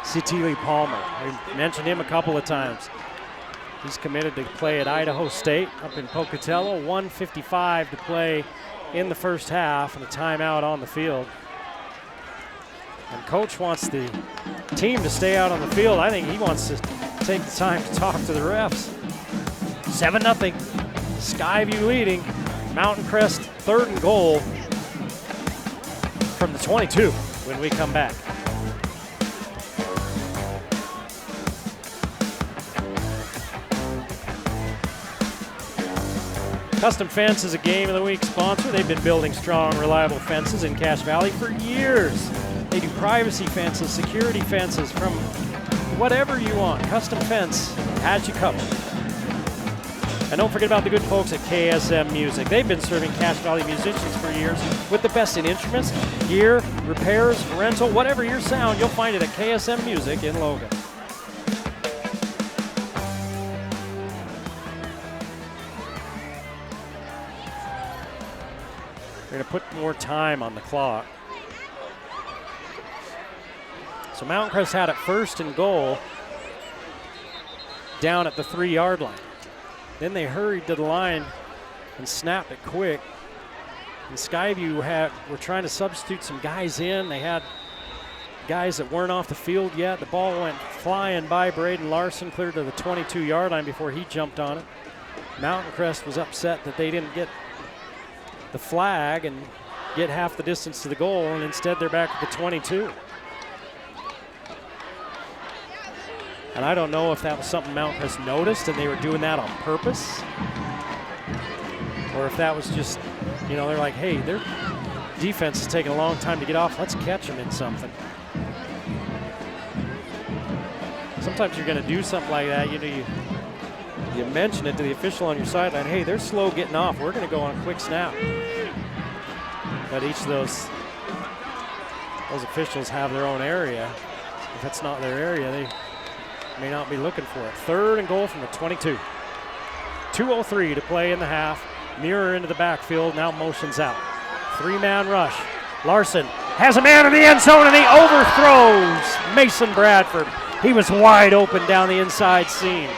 Cetili Palmer, we mentioned him a couple of times. He's committed to play at Idaho State up in Pocatello. 1:55 to play in the first half, and a timeout on the field. And coach wants the team to stay out on the field. I think he wants to take the time to talk to the refs. 7-0, Skyview leading. Mountain Crest 3rd and goal from the 22 when we come back. Custom Fence is a Game of the Week sponsor. They've been building strong, reliable fences in Cache Valley for years. They do privacy fences, security fences, from whatever you want. Custom Fence has you covered. And don't forget about the good folks at KSM Music. They've been serving Cache Valley musicians for years with the best in instruments, gear, repairs, rental, whatever your sound, you'll find it at KSM Music in Logan. We're going to put more time on the clock. So Mountain Crest had it 1st and goal down at the 3-yard line. Then they hurried to the line and snapped it quick. And Skyview were trying to substitute some guys in. They had guys that weren't off the field yet. The ball went flying by Braden Larson, cleared to the 22-yard line before he jumped on it. Mountain Crest was upset that they didn't get the flag and get half the distance to the goal, and instead they're back at the 22. And I don't know if that was something Mountain Crest noticed and they were doing that on purpose, or if that was just, you know, they're like, hey, their defense is taking a long time to get off. Let's catch them in something. Sometimes you're going to do something like that. You know, you mention it to the official on your sideline. Hey, they're slow getting off. We're going to go on a quick snap. But each of those officials have their own area. If it's not their area, they may not be looking for it. 3rd and goal from the 22. 2:03 to play in the half. Mirror into the backfield, now motions out. 3-man rush. Larson has a man in the end zone, and he overthrows Mason Bradford. He was wide open down the inside seam.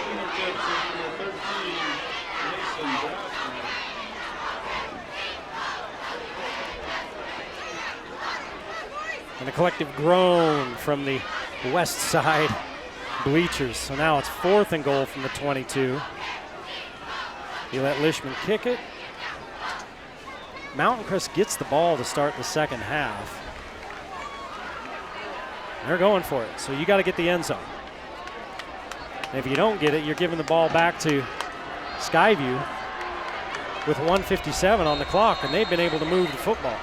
And a collective groan from the west side bleachers. So now it's 4th and goal from the 22. He let Lishman kick it. Mountain Crest gets the ball to start the second half. They're going for it, so you got to get the end zone. And if you don't get it, you're giving the ball back to Skyview with 1:57 on the clock, and they've been able to move the football.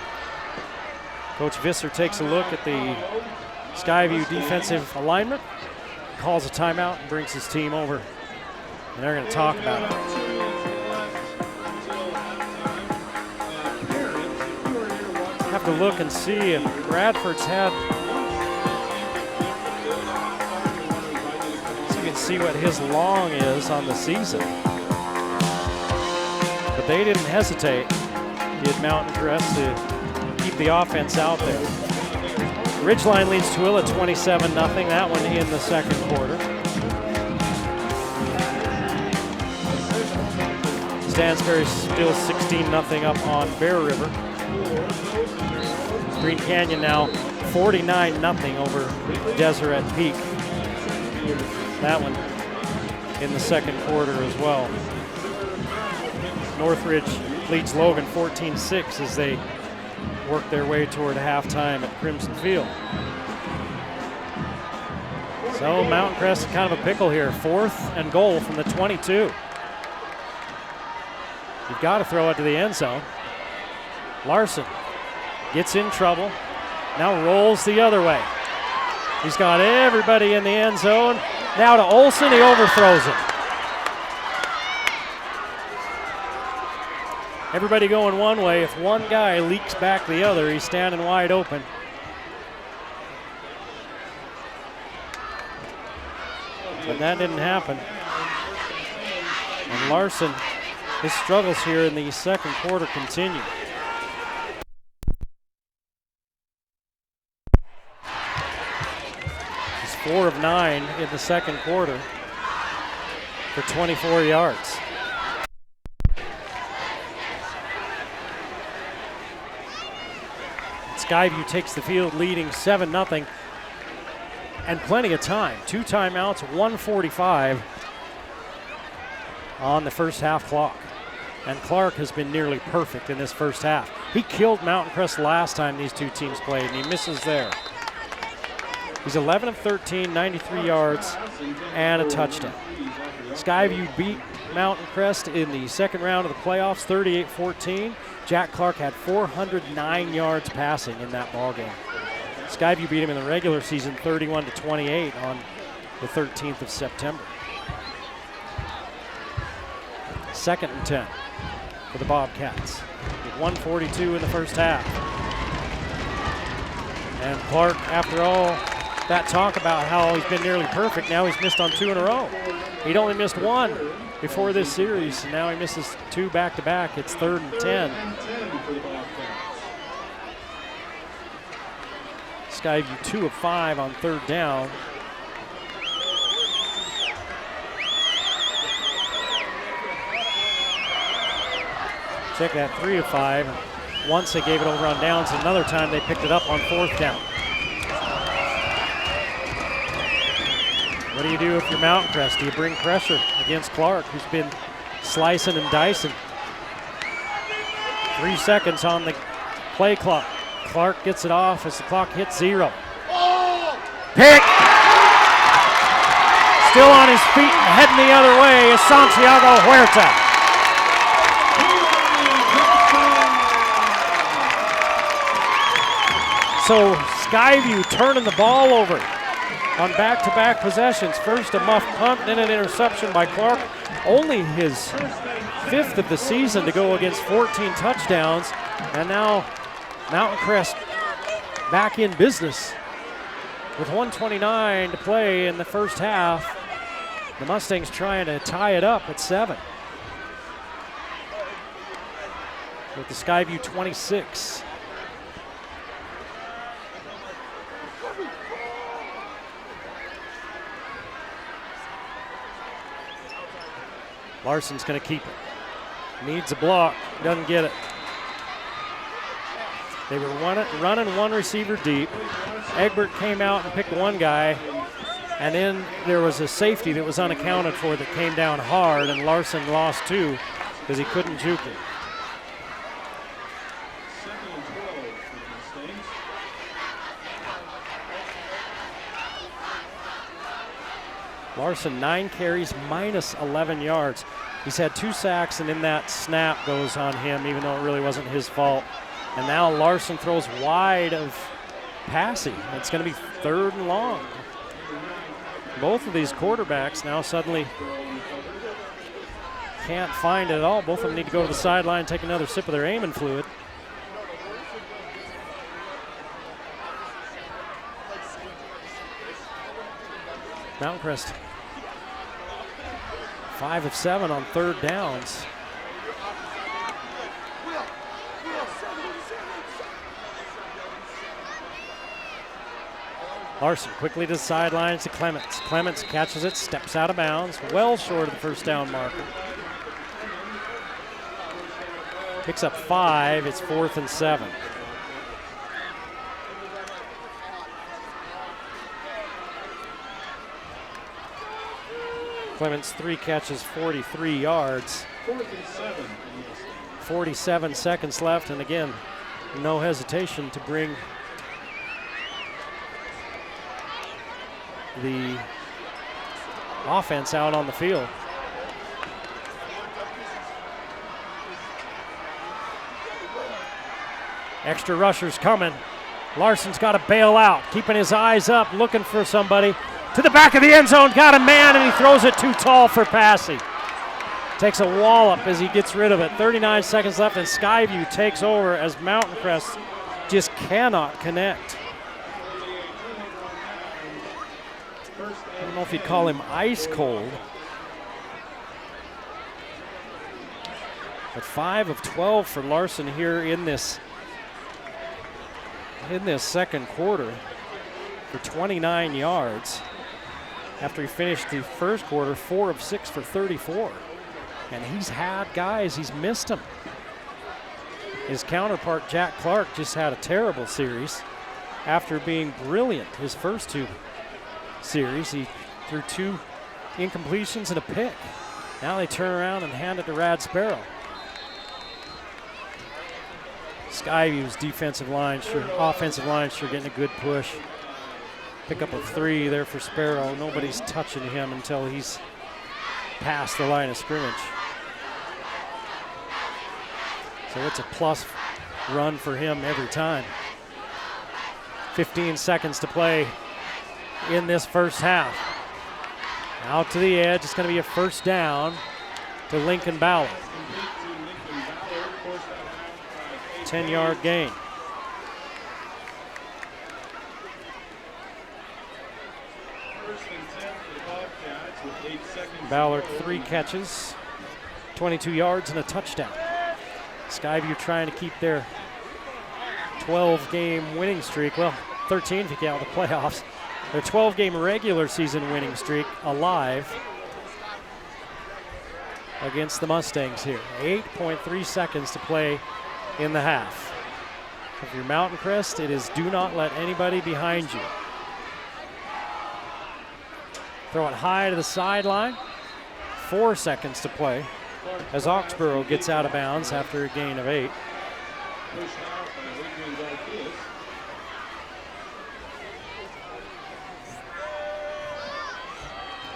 Coach Visser takes a look at the Skyview defensive alignment, calls a timeout, and brings his team over, and they're going to talk about it. Have to look and see if Bradford's had. See if we can and see what his long is on the season. But they didn't hesitate, did Mountain Crest, to keep the offense out there. Ridgeline leads Tooele 27-0, that one in the second quarter. Stansbury still 16-0 up on Bear River. Green Canyon now 49-0 over Deseret Peak. That one in the second quarter as well. Northridge leads Logan 14-6 as they work their way toward halftime at Crimson Field. So Mountain Crest is kind of a pickle here. 4th and goal from the 22. You've got to throw it to the end zone. Larson gets in trouble. Now rolls the other way. He's got everybody in the end zone. Now to Olsen, he overthrows it. Everybody going one way. If one guy leaks back the other, he's standing wide open. But that didn't happen. And Larson, his struggles here in the second quarter continue. He's 4 of 9 in the second quarter for 24 yards. Skyview takes the field leading 7-0 and plenty of time. 2 timeouts, 1:45 on the first half clock. And Clark has been nearly perfect in this first half. He killed Mountain Crest last time these two teams played, and he misses there. He's 11 of 13, 93 yards, and a touchdown. Skyview beat Mountain Crest in the second round of the playoffs, 38-14. Jack Clark had 409 yards passing in that ballgame. Skyview beat him in the regular season 31-28 on the 13th of September. 2nd and 10 for the Bobcats with 1:42 in the first half. And Clark, after all that talk about how he's been nearly perfect, now he's missed on 2 in a row. He'd only missed 1 before this series, and now he misses 2 back-to-back. It's 3rd and 10. Skyview 2 of 5 on 3rd down. Check that, 3 of 5. Once they gave it over on downs, another time they picked it up on 4th down. What do you do if you're Mountain Crest? Do you bring pressure against Clark, who's been slicing and dicing? 3 seconds on the play clock. Clark gets it off as the clock hits 0. Pick! Still on his feet and heading the other way is Santiago Huerta. So Skyview turning the ball over on back-to-back possessions. First a muff punt, then an interception by Clark. Only his 5th of the season to go against 14 touchdowns. And now Mountain Crest back in business with 1:29 to play in the first half. The Mustangs trying to tie it up at 7. With the Skyview 26. Larson's going to keep it. Needs a block, doesn't get it. They were running one receiver deep. Egbert came out and picked one guy, and then there was a safety that was unaccounted for that came down hard, and Larson lost 2 because he couldn't juke it. Larson 9 carries, minus 11 yards. He's had 2 sacks, and in that snap goes on him, even though it really wasn't his fault. And now Larson throws wide of Passy. It's going to be 3rd and long. Both of these quarterbacks now suddenly can't find it at all. Both of them need to go to the sideline and take another sip of their aiming fluid. Mountain Crest 5 of 7 on third downs. Larson quickly to the sidelines to Clements. Clements catches it, steps out of bounds, well short of the first down marker. Picks up 5, it's 4th and 7. Clements 3 catches, 43 yards. 4th and 7. 47 seconds left, and again, no hesitation to bring the offense out on the field. Extra rushers coming. Larson's got to bail out, keeping his eyes up, looking for somebody. To the back of the end zone, got a man, and he throws it too tall for passing. Takes a wallop as he gets rid of it. 39 seconds left, and Skyview takes over as Mountain Crest just cannot connect. I don't know if you'd call him ice cold. But 5 of 12 for Larson here in this second quarter for 29 yards. After he finished the first quarter, 4 of 6 for 34. And he's had guys, he's missed them. His counterpart, Jack Clark, just had a terrible series after being brilliant his first 2 series. He threw 2 incompletions and a pick. Now they turn around and hand it to Rad Sparrow. Skyview's offensive line sure getting a good push. Pickup of 3 there for Sparrow. Nobody's touching him until he's past the line of scrimmage. So it's a plus run for him every time. 15 seconds to play in this first half. Out to the edge, it's going to be a first down to Lincoln Ballard. 10-yard gain. Ballard 3 catches, 22 yards and a touchdown. Skyview trying to keep their 12-game winning streak, well, 13 if you count the playoffs, their 12-game regular season winning streak alive against the Mustangs here. 8.3 seconds to play in the half. If you're Mountain Crest, it is do not let anybody behind you. Throw it high to the sideline. 4 seconds to play as Oxborough gets out of bounds after a gain of 8.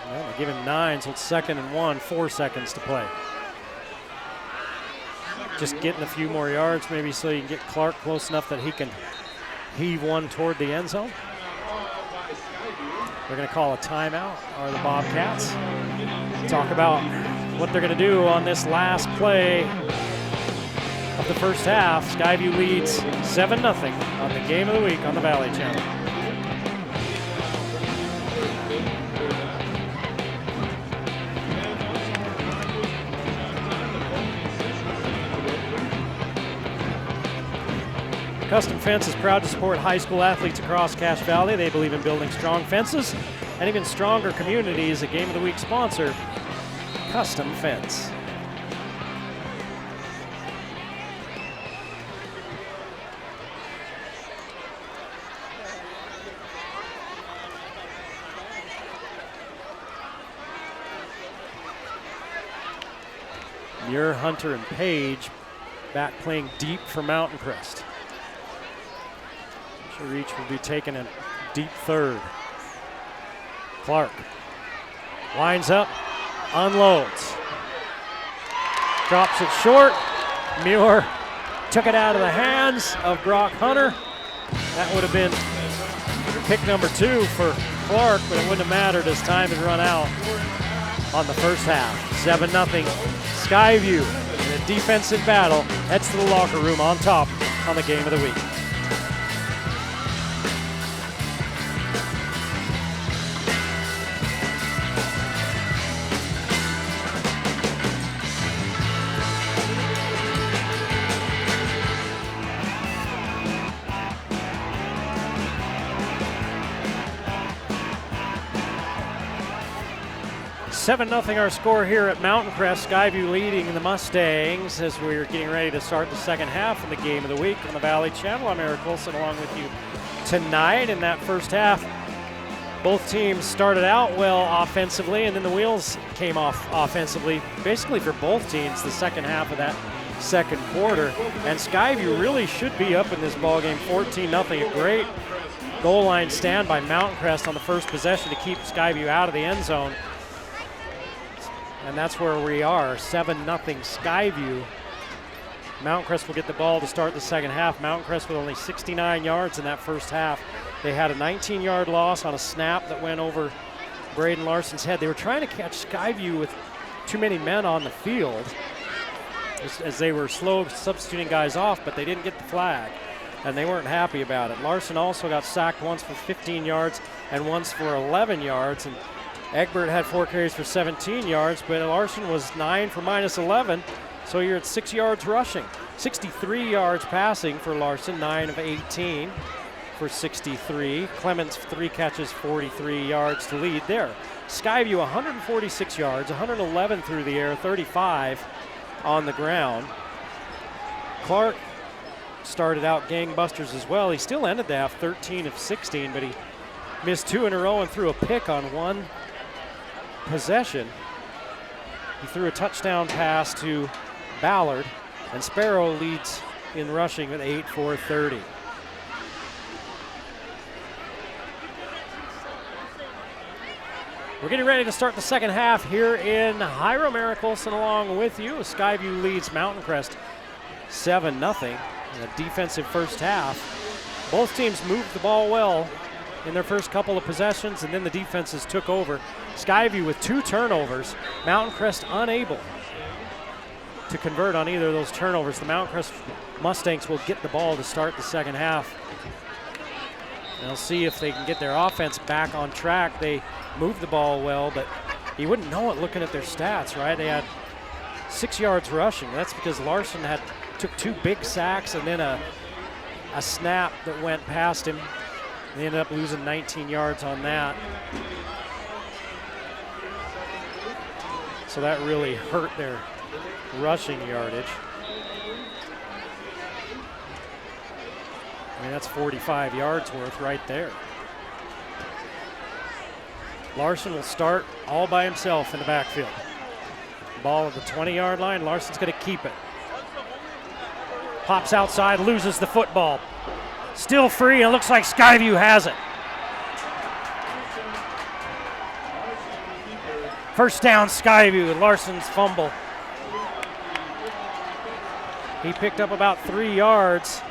Well, they give him 9, so it's 2nd and 1, 4 seconds to play. Just getting a few more yards maybe so you can get Clark close enough that he can heave one toward the end zone. They're going to call a timeout, are the Bobcats. Talk about what they're going to do on this last play of the first half. Skyview leads 7-0 on the Game of the Week on the Valley Channel. Custom Fence is proud to support high school athletes across Cache Valley. They believe in building strong fences and even stronger communities. A Game of the Week sponsor, Custom Fence. Muir, Hunter, and Page back playing deep for Mountain Crest. Reach will be taking a deep third. Clark lines up, unloads, drops it short. Muir took it out of the hands of Brock Hunter. That would have been pick number 2 for Clark, but it wouldn't have mattered as time had run out on the first half. 7-0 Skyview in a defensive battle heads to the locker room on top on the Game of the Week. 7-0 our score here at Mountain Crest. Skyview leading the Mustangs as we're getting ready to start the second half of the game of the week on the Valley Channel. I'm Eric Wilson along with you tonight. In that first half, both teams started out well offensively, and then the wheels came off offensively, basically for both teams the second half of that second quarter. And Skyview really should be up in this ballgame 14-0. A great goal line stand by Mountain Crest on the first possession to keep Skyview out of the end zone. And that's where we are, 7-0 Skyview. Mountain Crest will get the ball to start the second half. Mountain Crest with only 69 yards in that first half. They had a 19-yard loss on a snap that went over Braden Larson's head. They were trying to catch Skyview with too many men on the field as they were slow substituting guys off, but they didn't get the flag, and they weren't happy about it. Larson also got sacked once for 15 yards and once for 11 yards, and Egbert had 4 carries for 17 yards, but Larson was 9 for -11, so you're at 6 yards rushing. 63 yards passing for Larson, 9 of 18 for 63. Clements 3 catches, 43 yards to lead there. Skyview 146 yards, 111 through the air, 35 on the ground. Clark started out gangbusters as well. He still ended the half 13 of 16, but he missed 2 in a row and threw a pick on one possession. He threw a touchdown pass to Ballard, and Sparrow leads in rushing with 8 for 30. We're getting ready to start the second half here in Hyrum. Eric Olson along with you. Skyview leads Mountain Crest 7-0 in a defensive first half. Both teams moved the ball well in their first couple of possessions, and then the defenses took over. Skyview with 2 turnovers. Mountain Crest unable to convert on either of those turnovers. The Mountain Crest Mustangs will get the ball to start the second half. They'll see if they can get their offense back on track. They moved the ball well, but you wouldn't know it looking at their stats, right? They had 6 yards rushing. That's because Larson took 2 big sacks and then a snap that went past him. They ended up losing 19 yards on that. So that really hurt their rushing yardage. I mean, that's 45 yards worth right there. Larson will start all by himself in the backfield. Ball at the 20-yard line. Larson's going to keep it. Pops outside, loses the football. Still free, and it looks like Skyview has it. First down, Skyview. Larson's fumble. He picked up about 3 yards.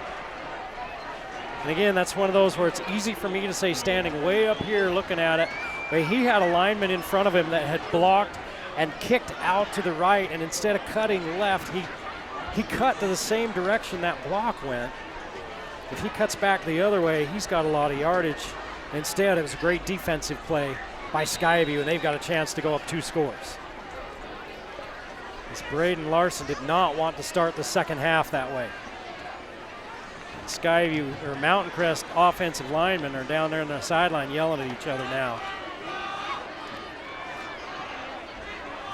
And again, that's one of those where it's easy for me to say standing way up here looking at it. But he had a lineman in front of him that had blocked and kicked out to the right, and instead of cutting left, he cut to the same direction that block went. If he cuts back the other way, he's got a lot of yardage. Instead, it was a great defensive play by Skyview, and they've got a chance to go up 2 scores. As Braden Larson did not want to start the second half that way. Skyview, or Mountain Crest offensive linemen are down there on the sideline yelling at each other now.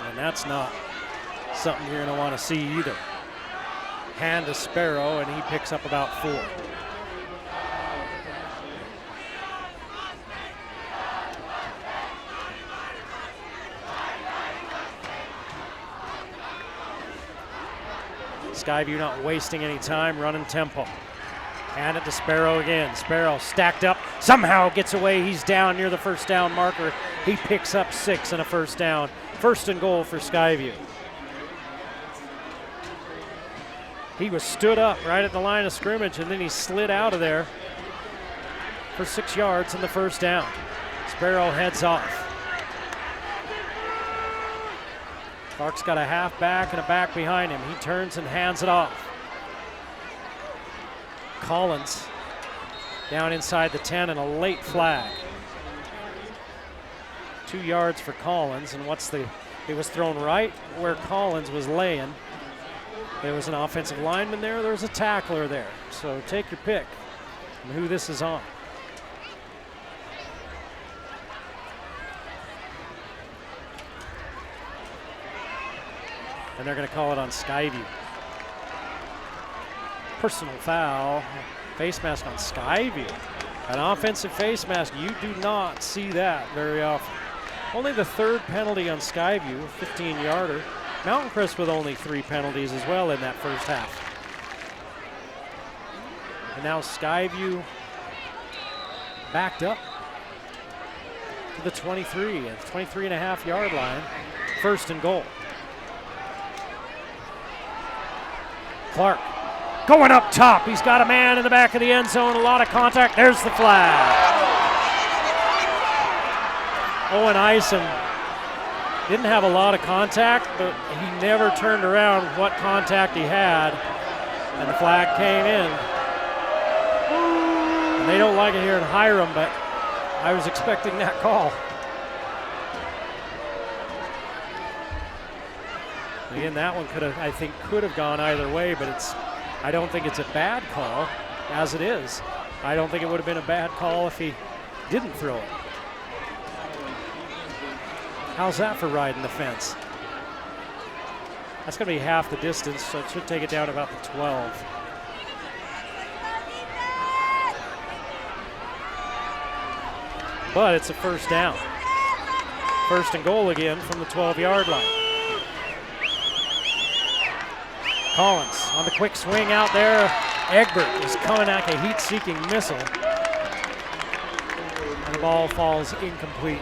And that's not something you're going to want to see either. Hand to Sparrow, and he picks up about 4. Skyview not wasting any time, running tempo. Hand it to Sparrow again. Sparrow stacked up, somehow gets away. He's down near the first down marker. He picks up 6 and a first down. First and goal for Skyview. He was stood up right at the line of scrimmage, and then he slid out of there for 6 yards in the first down. Sparrow heads off. Clark's got a halfback and a back behind him. He turns and hands it off. Collins down inside the 10 and a late flag. 2 yards for Collins, and it was thrown right where Collins was laying. There was an offensive lineman there, there was a tackler there. So take your pick on who this is on. and they're going to call it on Skyview. Personal foul, face mask on Skyview. An offensive face mask, you do not see that very often. Only the third penalty on Skyview, 15-yarder. Mountain Crest with only 3 penalties as well in that first half. And now Skyview backed up to the 23 at the 23.5-yard line. First and goal. Clark going up top. He's got a man in the back of the end zone. A lot of contact. There's the flag. Owen Isom didn't have a lot of contact, but he never turned around what contact he had, and the flag came in. And they don't like it here in Hyrum, but I was expecting that call. Again, that one I think could have gone either way, but I don't think it's a bad call as it is. I don't think it would have been a bad call if he didn't throw it. How's that for riding the fence? That's going to be half the distance, so it should take it down about the 12. But it's a first down. First and goal again from the 12-yard line. Collins on the quick swing out there. Egbert is coming like a heat-seeking missile. And the ball falls incomplete.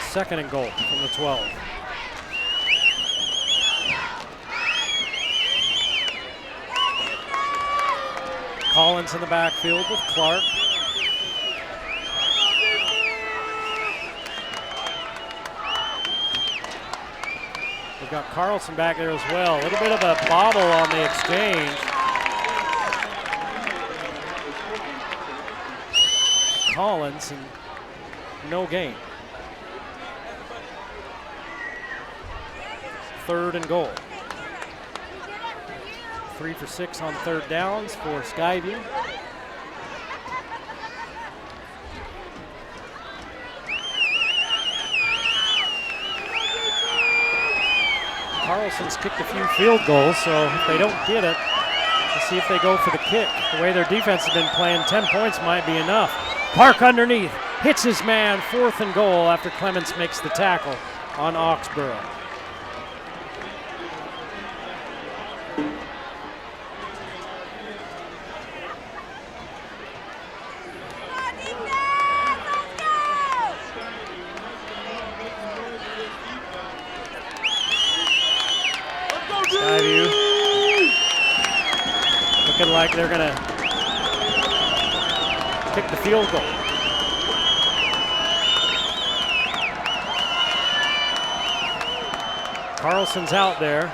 Second and goal from the 12. Collins in the backfield with Clark. We've got Carlson back there as well. A little bit of a bobble on the exchange. Collins and no gain. Third and goal. 3 for 6 on third downs for Skyview. Carlson's kicked a few field goals, so if they don't get it, let's see if they go for the kick. The way their defense has been playing, 10 points might be enough. Park underneath, hits his man, 4th and goal after Clements makes the tackle on Oxborough. Looking like they're going to kick the field goal. Carlson's out there.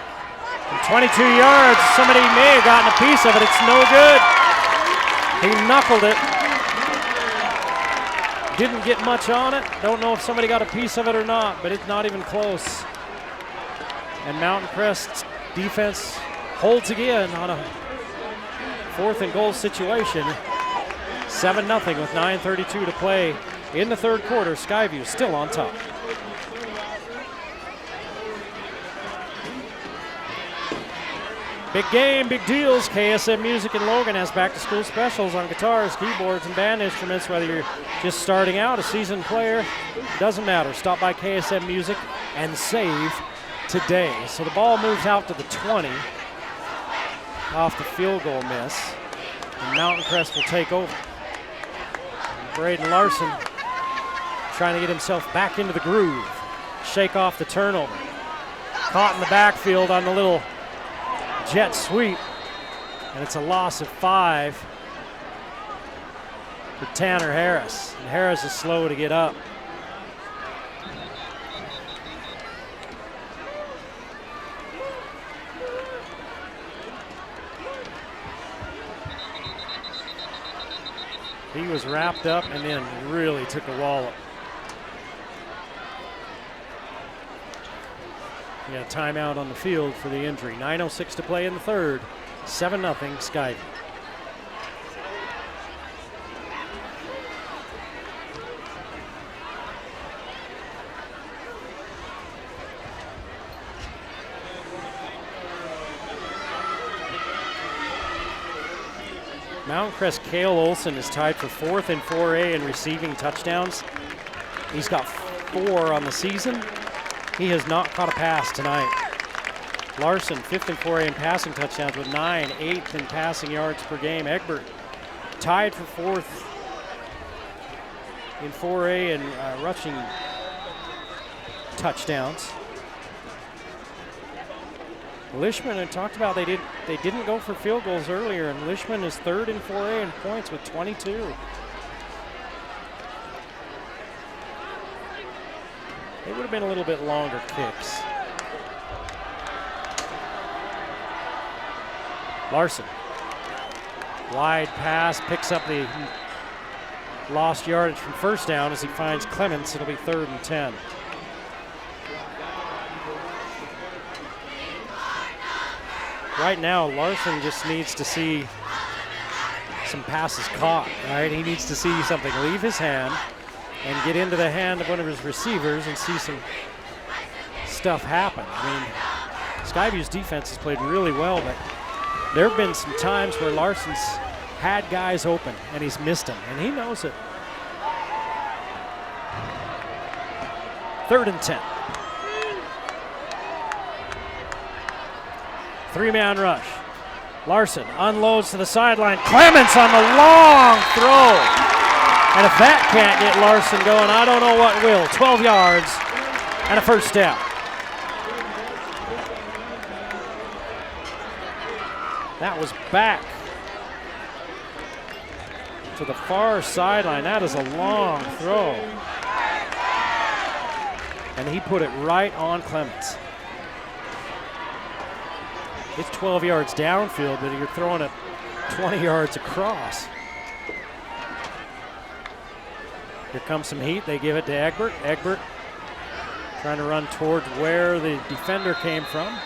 From 22 yards, somebody may have gotten a piece of it. It's no good. He knuckled it. Didn't get much on it. Don't know if somebody got a piece of it or not, but it's not even close. And Mountain Crest's defense holds again on a 4th and goal situation. 7-0 with 9:32 to play in the third quarter. Skyview still on top. Big game, big deals. KSM Music in Logan has back-to-school specials on guitars, keyboards, and band instruments. Whether you're just starting out, a seasoned player, doesn't matter. Stop by KSM Music and save today. So the ball moves out to the 20 off the field goal miss. And Mountain Crest will take over. Braden Larson trying to get himself back into the groove. Shake off the turnover. Caught in the backfield on the little jet sweep. And it's a loss of 5 for Tanner Harris. And Harris is slow to get up. He was wrapped up and then really took a wallop. Yeah, timeout on the field for the injury. 9:06 to play in the third. 7-0 Skyview. Mountain Crest Cale Olson is tied for 4th in 4A in receiving touchdowns. He's got 4 on the season. He has not caught a pass tonight. Larson, 5th in 4A in passing touchdowns with 9, 8th in passing yards per game. Egbert tied for 4th in 4A in rushing touchdowns. Lishman had talked about they didn't go for field goals earlier, and Lishman is 3rd in 4A in points with 22. They would have been a little bit longer kicks. Larson, wide pass, picks up the lost yardage from first down as he finds Clements. It'll be 3rd and 10. Right now, Larson just needs to see some passes caught, right? He needs to see something leave his hand and get into the hand of one of his receivers and see some stuff happen. I mean, Skyview's defense has played really well, but there have been some times where Larson's had guys open and he's missed them, and he knows it. 3rd and 10. 3-man rush. Larson unloads to the sideline. Clements on the long throw. And if that can't get Larson going, I don't know what will. 12 yards and a first down. That was back to the far sideline. That is a long throw. And he put it right on Clements. It's 12 yards downfield, but you're throwing it 20 yards across. Here comes some heat. They give it to Egbert. Egbert trying to run towards where the defender came from.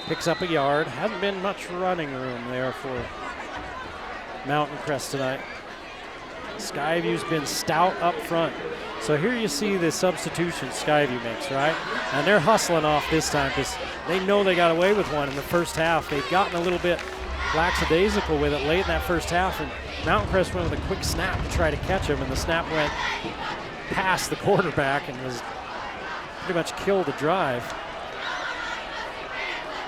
Picks up a yard. Hasn't been much running room there for Mountain Crest tonight. Skyview's been stout up front. So here you see the substitution Skyview makes, right? And they're hustling off this time because they know they got away with one in the first half. They've gotten a little bit lackadaisical with it late in that first half, and Mountain Crest went with a quick snap to try to catch him, and the snap went past the quarterback and was pretty much killed the drive.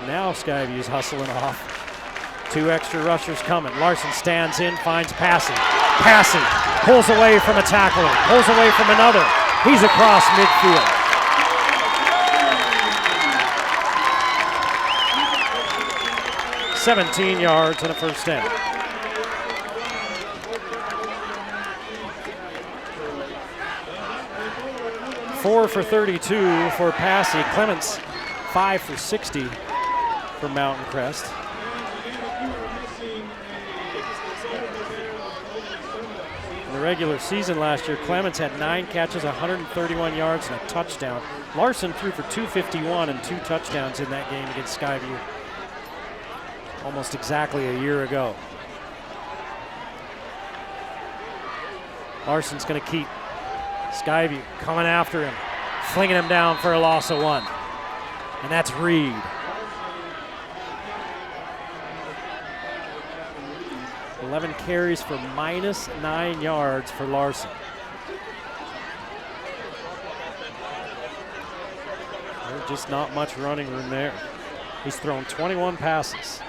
Now Skyview's hustling off. 2 extra rushers coming. Larson stands in, finds Passy. Passy pulls away from a tackler, pulls away from another. He's across midfield. $17 yards and a first down. Four for 32 for Passy. Clements 5 for 60 for Mountain Crest. In the regular season last year, Clements had 9 catches, 131 yards, and a touchdown. Larson threw for 251 and 2 touchdowns in that game against Skyview almost exactly a year ago. Larson's going to keep Skyview coming after him, flinging him down for a loss of 1. And that's Reed. -11 carries for -9 yards for Larson. There's just not much running room there. He's thrown 21 passes.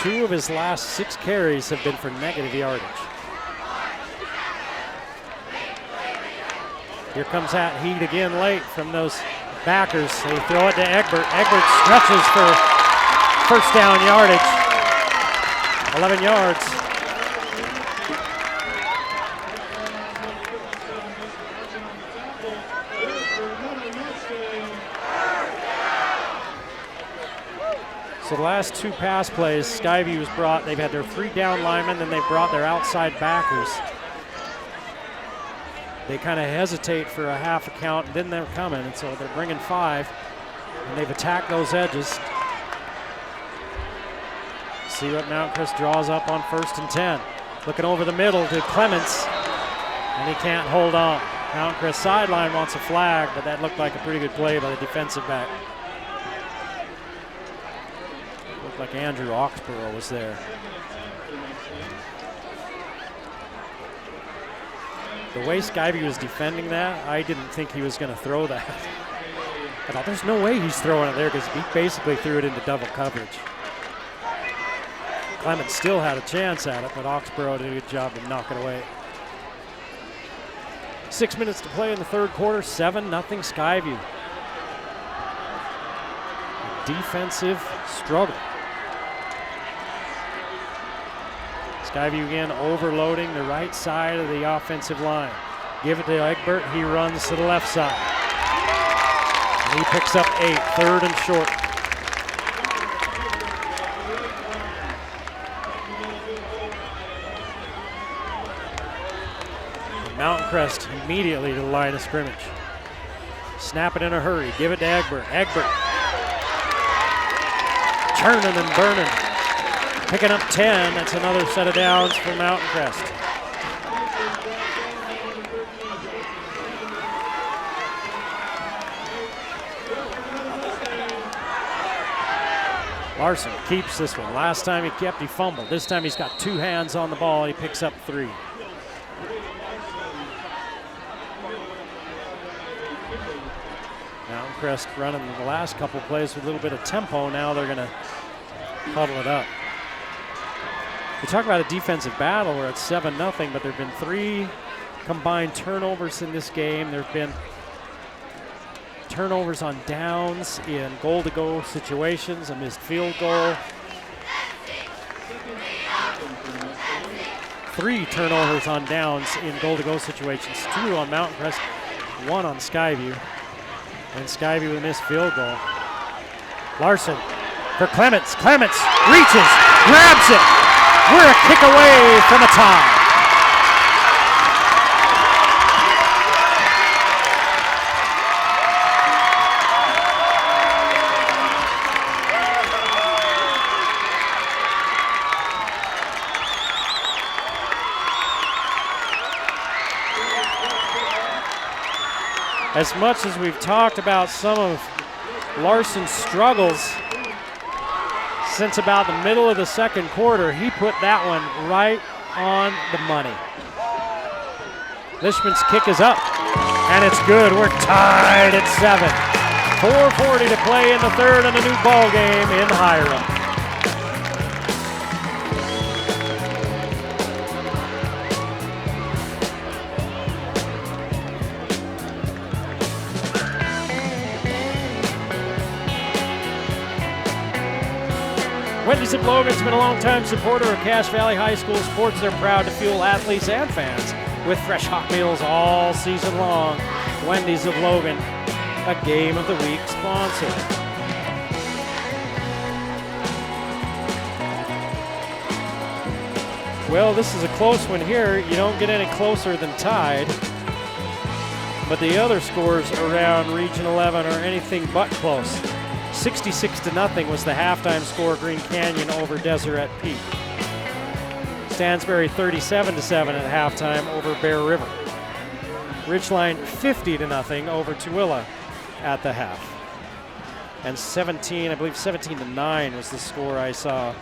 Two of his last 6 carries have been for negative yardage. Here comes that heat again late from those backers. They throw it to Egbert. Egbert stretches for first down yardage. 11 yards. So the last 2 pass plays, Skyview has brought, they've had their 3 down linemen, then they've brought their outside backers. They kind of hesitate for a half a count, and then they're coming, and so they're bringing 5, and they've attacked those edges. See what Mountain Crest draws up on 1st and 10. Looking over the middle to Clements, and he can't hold on. Mountain Crest sideline wants a flag, but that looked like a pretty good play by the defensive back. Looked like Andrew Oxborough was there. The way Skyview was defending that, I didn't think he was going to throw that. I thought there's no way he's throwing it there because he basically threw it into double coverage. Clements still had a chance at it, but Oxborough did a good job to knock it away. 6 minutes to play in the 3rd quarter, 7-0 Skyview. A defensive struggle. Skyview again overloading the right side of the offensive line. Give it to Egbert, he runs to the left side. And he picks up 8, 3rd and short. And Mountain Crest immediately to the line of scrimmage. Snap it in a hurry, give it to Egbert. Egbert churning and burning. Picking up 10, that's another set of downs for Mountain Crest. Larson keeps this one. Last time he fumbled. This time he's got 2 hands on the ball. He picks up 3. Mountain Crest running the last couple plays with a little bit of tempo. Now they're going to huddle it up. We talk about a defensive battle where it's 7-0, but there have been 3 combined turnovers in this game. There have been turnovers on downs in goal-to-go situations, a missed field goal. 3 turnovers on downs in goal-to-go situations, 2 on Mountain Crest, 1 on Skyview. And Skyview with a missed field goal. Larson for Clements. Clements reaches, grabs it. We're a kick away from a tie. As much as we've talked about some of Larson's struggles since about the middle of the 2nd quarter, he put that one right on the money. Lishman's kick is up, and it's good. We're tied at 7. 4:40 to play in the 3rd and a new ball game in Hyrum. Wendy's of Logan's been a long-time supporter of Cache Valley High School sports. They're proud to fuel athletes and fans with fresh hot meals all season long. Wendy's of Logan, a Game of the Week sponsor. Well, this is a close one here. You don't get any closer than tied. But the other scores around Region 11 are anything but close. 66-0 was the halftime score, Green Canyon over Deseret Peak. Stansbury 37-7 at halftime over Bear River. Ridgeline 50-0 over Tooele at the half. And 17-9 was the score I saw.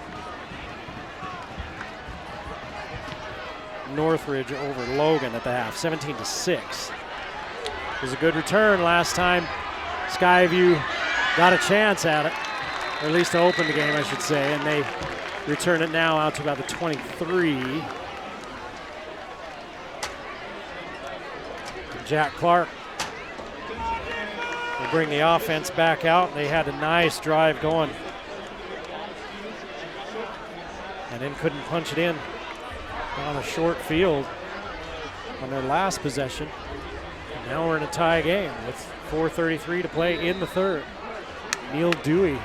Northridge over Logan at the half, 17-6. It was a good return last time. Skyview got a chance at it, or at least to open the game, I should say, and they return it now out to about the 23. Jack Clark will bring the offense back out. They had a nice drive going, and then couldn't punch it in on a short field on their last possession. And now we're in a tie game with 4:33 to play in the 3rd. Neil Dewey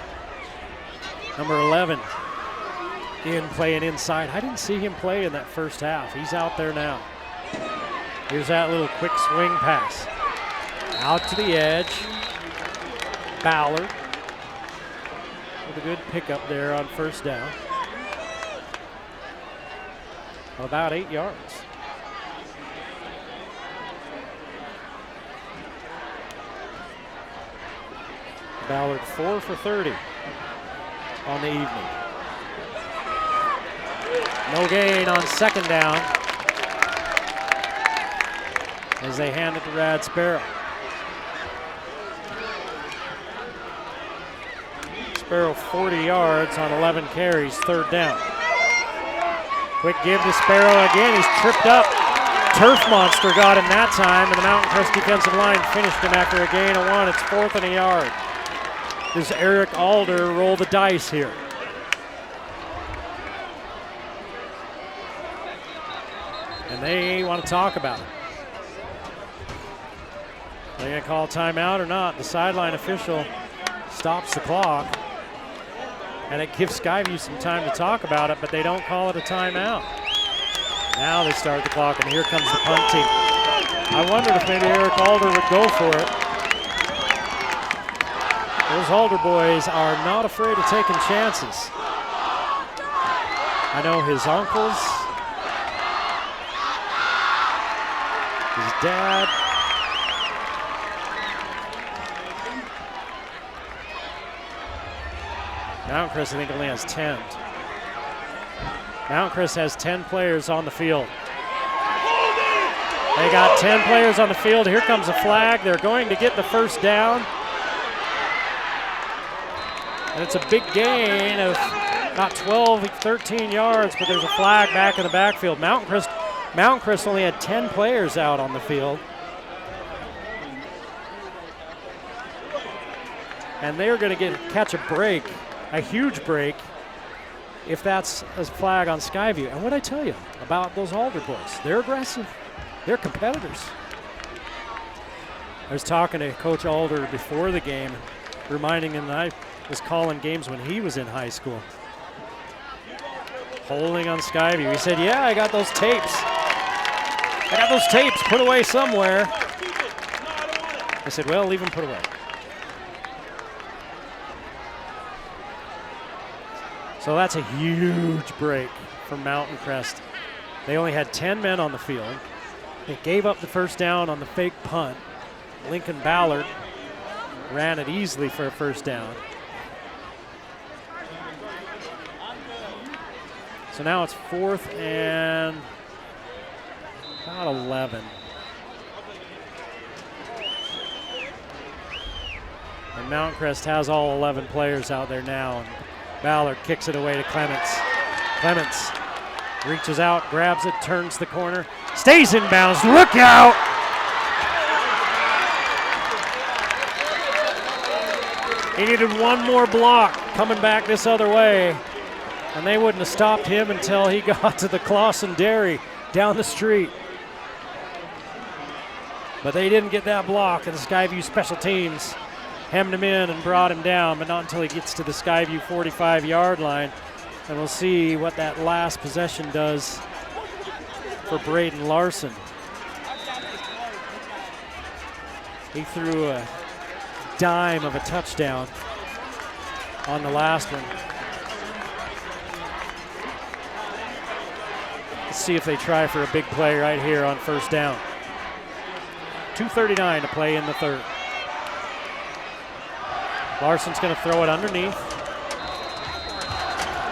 Number 11 playing inside. I didn't see him play in that first half. He's out there now. Here's that little quick swing pass. Out to the edge. Ballard with a good pickup there on first down. About 8 yards. Ballard 4 for 30 on the evening. No gain on second down as they hand it to Rad Sparrow. Sparrow 40 yards on 11 carries, third down. Quick give to Sparrow again, he's tripped up. Turf Monster got him that time, and the Mountain Crest defensive line finished him after a gain of 1. It's 4th and a yard. Does Eric Alder roll the dice here? And they want to talk about it. Are they going to call a timeout or not? The sideline official stops the clock, and it gives Skyview some time to talk about it, but they don't call it a timeout. Now they start the clock, and here comes the punt team. I wondered if maybe Eric Alder would go for it. Those Alder boys are not afraid of taking chances. I know his uncles, his dad. Mountain Crest, I think, only has 10. Mountain Crest has 10 players on the field. They got 10 players on the field. Here comes a flag. They're going to get the first down. And it's a big gain of not 12, 13 yards, but there's a flag back in the backfield. Mountain Crest only had 10 players out on the field. And they're going to catch a break, a huge break, if that's a flag on Skyview. And what I tell you about those Alder boys, they're aggressive. They're competitors. I was talking to Coach Alder before the game, reminding him that I was calling games when he was in high school. Holding on Skyview. He said, yeah, I got those tapes. I got those tapes put away somewhere. I said, well, leave them put away. So that's a huge break for Mountain Crest. They only had 10 men on the field. They gave up the first down on the fake punt. Lincoln Ballard ran it easily for a first down. So now it's 4th and about 11. And Mountain Crest has all 11 players out there now. And Ballard kicks it away to Clements. Clements reaches out, grabs it, turns the corner, stays in bounds. Look out! He needed one more block coming back this other way, and they wouldn't have stopped him until he got to the Clausen Dairy down the street. But they didn't get that block, and the Skyview special teams hemmed him in and brought him down, but not until he gets to the Skyview 45-yard line. And we'll see what that last possession does for Braden Larson. He threw a dime of a touchdown on the last one. Let's see if they try for a big play right here on first down. 2:39 to play in the third. Larson's going to throw it underneath.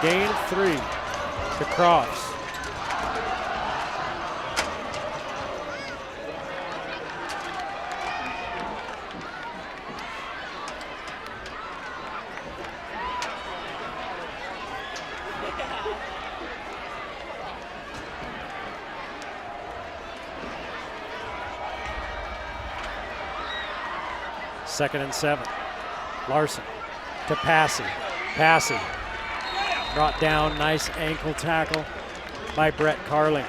Gain of 3 to Crofts. Second and 7. Larson to Passy. Passy brought down, nice ankle tackle by Brett Carling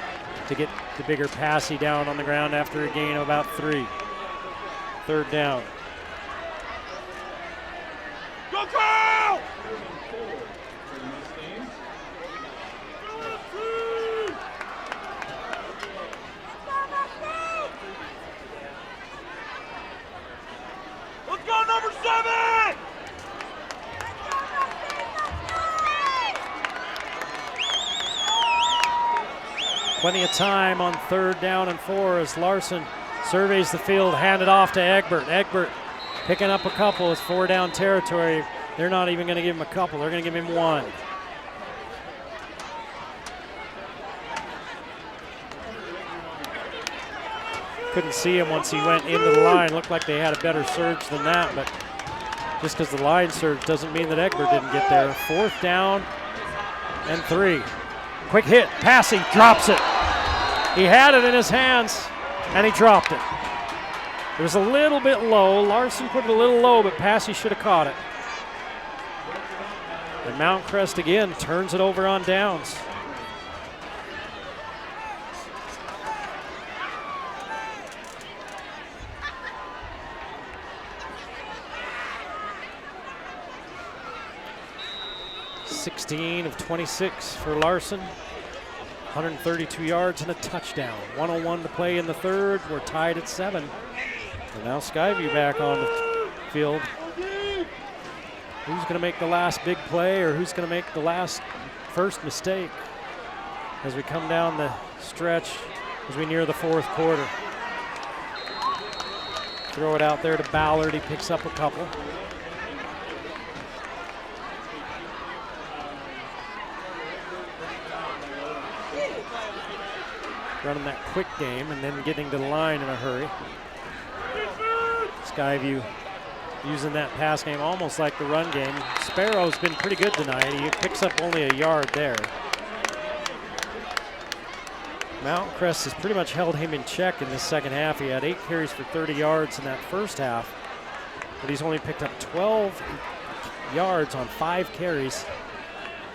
to get the bigger Passy down on the ground after a gain of about 3. Third down. Go, Carl! Plenty of time on 3rd down and 4 as Larson surveys the field, handed off to Egbert. Egbert picking up a couple. It's 4 down territory. They're not even going to give him a couple. They're going to give him 1. Couldn't see him once he went into the line. Looked like they had a better surge than that, but just because the line surge doesn't mean that Egbert didn't get there. 4th down and 3. Quick hit, passing, drops it. He had it in his hands, and he dropped it. It was a little bit low. Larson put it a little low, but Passy should have caught it. And Mountain Crest again turns it over on downs. (16 of 26 for Larson. 132 yards and a touchdown. 1:01 to play in the 3rd. We're tied at 7. And now Skyview back on the field. Who's going to make the last big play, or who's going to make the first mistake as we come down the stretch as we near the 4th quarter? Throw it out there to Ballard. He picks up a couple. Running that quick game and then getting to the line in a hurry. Skyview using that pass game almost like the run game. Sparrow's been pretty good tonight. He picks up only a yard there. Mountain Crest has pretty much held him in check in this second half. He had 8 carries for 30 yards in that first half, but he's only picked up 12 yards on 5 carries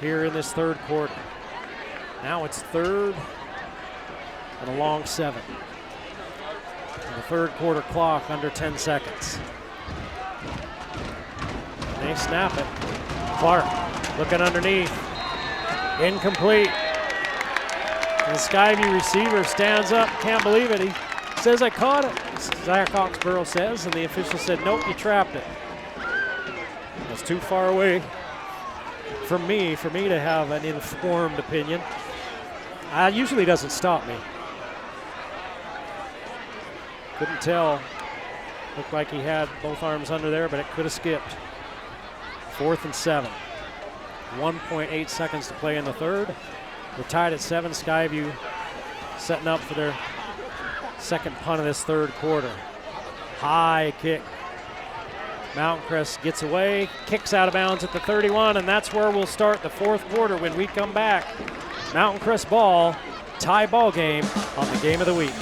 here in this 3rd quarter. Now it's 3rd and a long 7. And the 3rd quarter clock under 10 seconds. They snap it. Clark looking underneath. Incomplete. And the Skyview receiver stands up, can't believe it. He says, "I caught it." Zach Oxborough says, and the official said, "Nope, you trapped it." That's too far away from me for me to have an informed opinion. Usually doesn't stop me. Couldn't tell. Looked like he had both arms under there, but it could have skipped. 4th and 7. 1.8 seconds to play in the 3rd. We're tied at 7. Skyview setting up for their second punt of this 3rd quarter. High kick. Mountain Crest gets away, kicks out of bounds at the 31, and that's where we'll start the 4th quarter when we come back. Mountain Crest ball, tie ball game on the game of the week.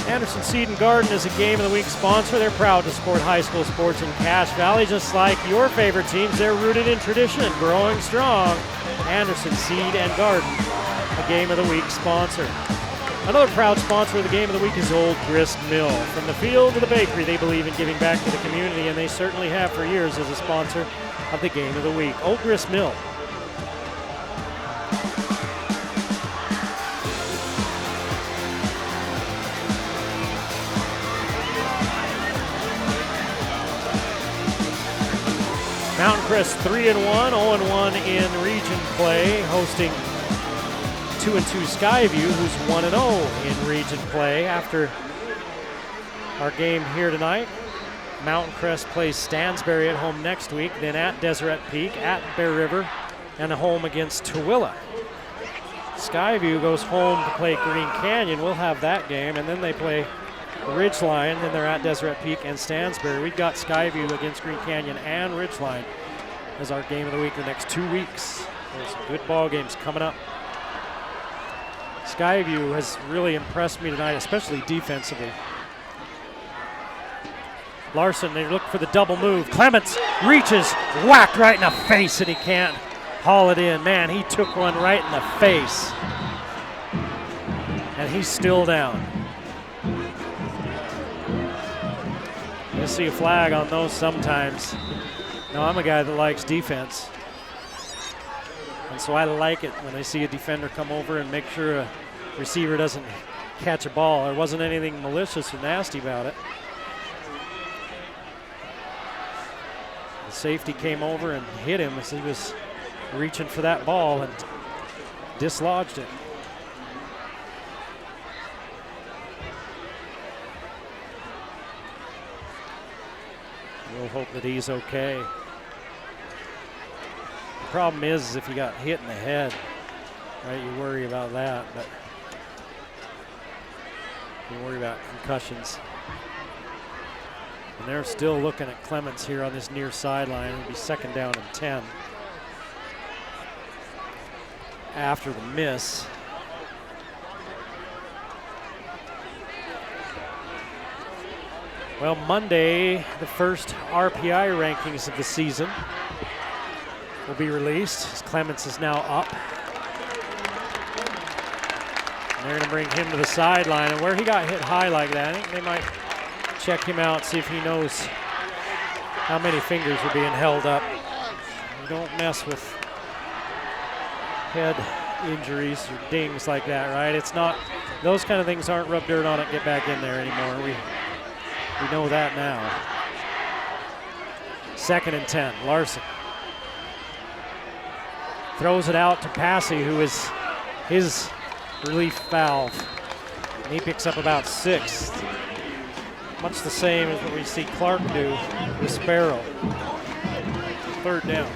Anderson Seed and Garden is a Game of the Week sponsor. They're proud to support high school sports in Cache Valley, just like your favorite teams. They're rooted in tradition, growing strong. Anderson Seed and Garden, a Game of the Week sponsor. Another proud sponsor of the Game of the Week is Old Grist Mill. From the field to the bakery, they believe in giving back to the community, and they certainly have for years as a sponsor of the Game of the Week. Old Grist Mill. Mountain Crest 3-1, 0-1 in region play, hosting 2-2 Skyview, who's 1-0 in region play. After our game here tonight, Mountain Crest plays Stansbury at home next week, then at Deseret Peak, at Bear River, and a home against Tooele. Skyview goes home to play Green Canyon. We'll have that game, and then they play Ridgeline, then they're at Deseret Peak and Stansbury. We've got Skyview against Green Canyon and Ridgeline as our Game of the Week the next 2 weeks. There's some good ball games coming up. Skyview has really impressed me tonight, especially defensively. Larson, they look for the double move. Clements reaches, whacked right in the face, and he can't haul it in. Man, he took one right in the face. And he's still down. You'll see a flag on those sometimes. No, I'm a guy that likes defense. And so I like it when I see a defender come over and make sure a receiver doesn't catch a ball. There wasn't anything malicious or nasty about it. The safety came over and hit him as he was reaching for that ball and dislodged it. We'll hope that he's okay. The problem is if you got hit in the head, right, you worry about that, but you worry about concussions. And they're still looking at Clements here on this near sideline. It'll be 2nd down and 10. After the miss. Well, Monday, the first RPI rankings of the season will be released. Clements is now up. And they're going to bring him to the sideline. And where he got hit high like that, I think they might check him out, see if he knows how many fingers are being held up. You don't mess with head injuries or dings like that, right? It's not, those kind of things aren't rub dirt on it, get back in there anymore. We know that now. 2nd and 10, Larson. Throws it out to Passy, who is his relief valve. And he picks up about 6. Much the same as what we see Clark do with Sparrow. 3rd down.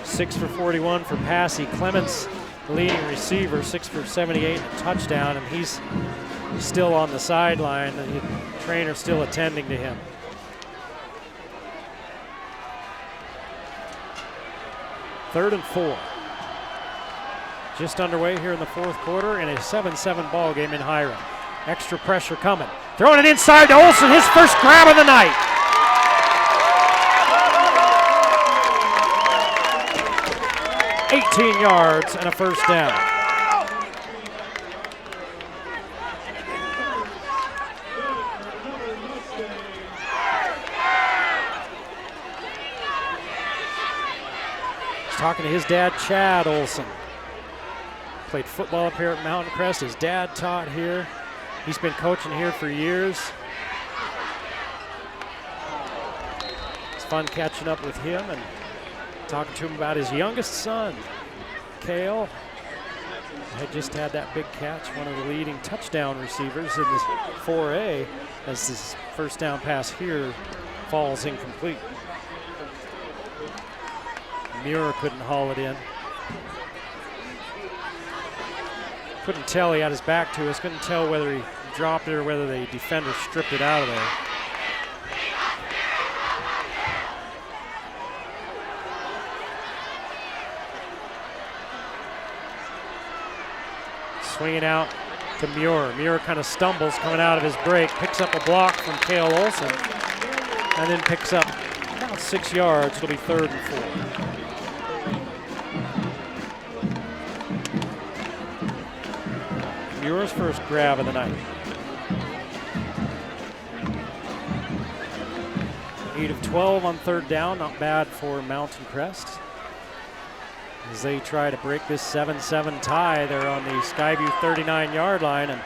Six for 41 for Passy. Clements, leading receiver, 6 for 78 and a touchdown, and he's still on the sideline. The trainer still attending to him. Third and 4. Just underway here in the 4th quarter in a 7-7 ball game in Hyrum. Extra pressure coming. Throwing it inside to Olsen, his first grab of the night. $18 yards and a 1st down. He's talking to his dad, Chad Olsen. Played football up here at Mountain Crest. His dad taught here. He's been coaching here for years. It's fun catching up with him and talking to him about his youngest son, Kale. Had just had that big catch, one of the leading touchdown receivers in this 4A, as this 1st down pass here falls incomplete. Muir couldn't haul it in. Couldn't tell, he had his back to us, couldn't tell whether he dropped it or whether the defender stripped it out of there. Swinging out to Muir. Muir kind of stumbles coming out of his break, picks up a block from Cale Olsen, and then picks up about 6 yards. It'll be 3rd and 4. Muir's first grab of the night. 8 of 12 on 3rd down, not bad for Mountain Crest. As they try to break this 7-7 tie, they're on the Skyview 39-yard line and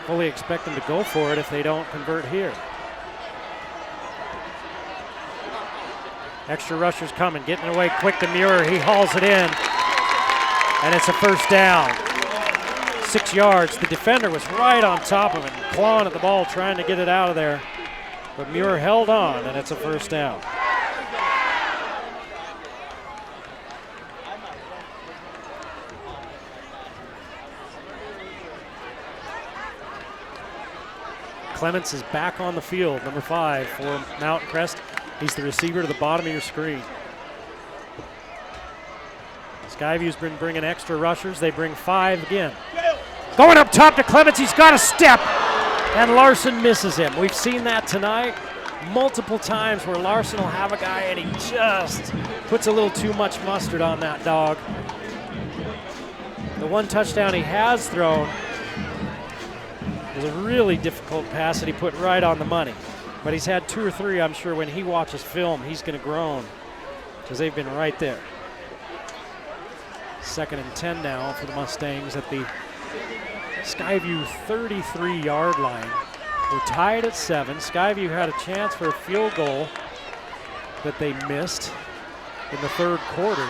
fully expect them to go for it if they don't convert here. Extra rushers coming, getting away quick to Muir. He hauls it in, and it's a 1st down. 6 yards. The defender was right on top of it, clawing at the ball, trying to get it out of there. But Muir held on, and it's a 1st down. Clements is back on the field, number 5 for Mountain Crest. He's the receiver to the bottom of your screen. Skyview's been bringing extra rushers. They bring 5 again. Going up top to Clements, he's got a step, and Larson misses him. We've seen that tonight multiple times where Larson will have a guy and he just puts a little too much mustard on that dog. The one touchdown he has thrown was a really difficult pass that he put right on the money. But he's had 2 or 3, I'm sure when he watches film, he's going to groan because they've been right there. 2nd and 10 now for the Mustangs at the Skyview 33-yard line. We're tied at 7. Skyview had a chance for a field goal that they missed in the 3rd quarter.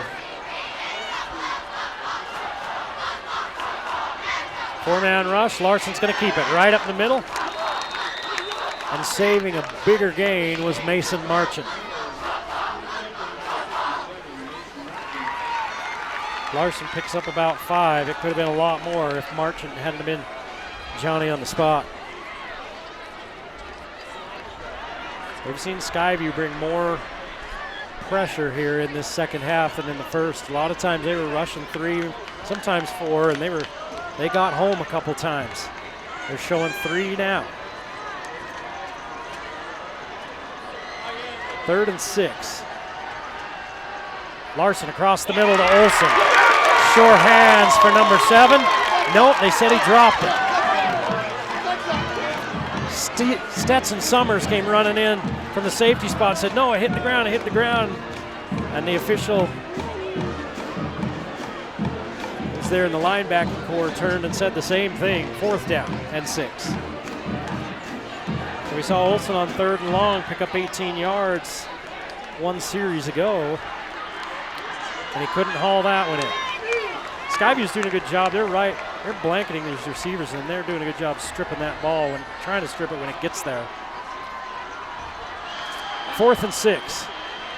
4-man rush. Larson's going to keep it right up the middle. And saving a bigger gain was Mason Marchant. Larson picks up about 5. It could have been a lot more if Marchant hadn't been Johnny on the spot. We've seen Skyview bring more pressure here in this 2nd half than in the 1st. A lot of times they were rushing 3, sometimes 4, and they got home a couple times. They're showing 3 now. 3rd and 6. Larson across the middle to Olson. Sure hands for number 7. Nope, they said he dropped it. Stetson Summers came running in from the safety spot, said, no, I hit the ground, I hit the ground. And the official was there in the linebacking core, turned and said the same thing. 4th down and 6. So we saw Olson on 3rd and long pick up 18 yards 1 series ago, and he couldn't haul that one in. Skyview's doing a good job. They're blanketing these receivers, and they're doing a good job stripping that ball and trying to strip it when it gets there. 4th and 6.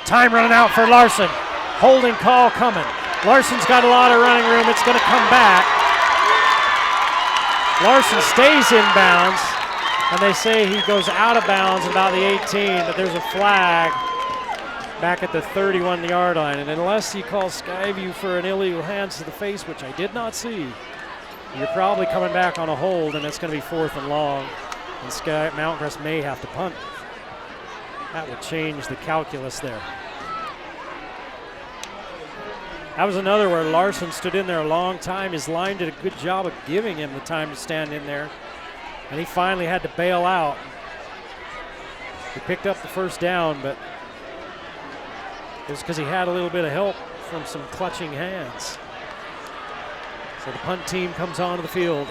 Time running out for Larson. Holding call coming. Larson's got a lot of running room. It's going to come back. Larson stays in bounds, and they say he goes out of bounds at about the 18, but there's a flag back at the 31-yard line. And unless he calls Skyview for an illegal hands to the face, which I did not see, you're probably coming back on a hold, and it's going to be 4th and long. And Mountain Crest may have to punt. That would change the calculus there. That was another where Larson stood in there a long time. His line did a good job of giving him the time to stand in there, and he finally had to bail out. He picked up the 1st down, but it was because he had a little bit of help from some clutching hands. So the punt team comes onto the field.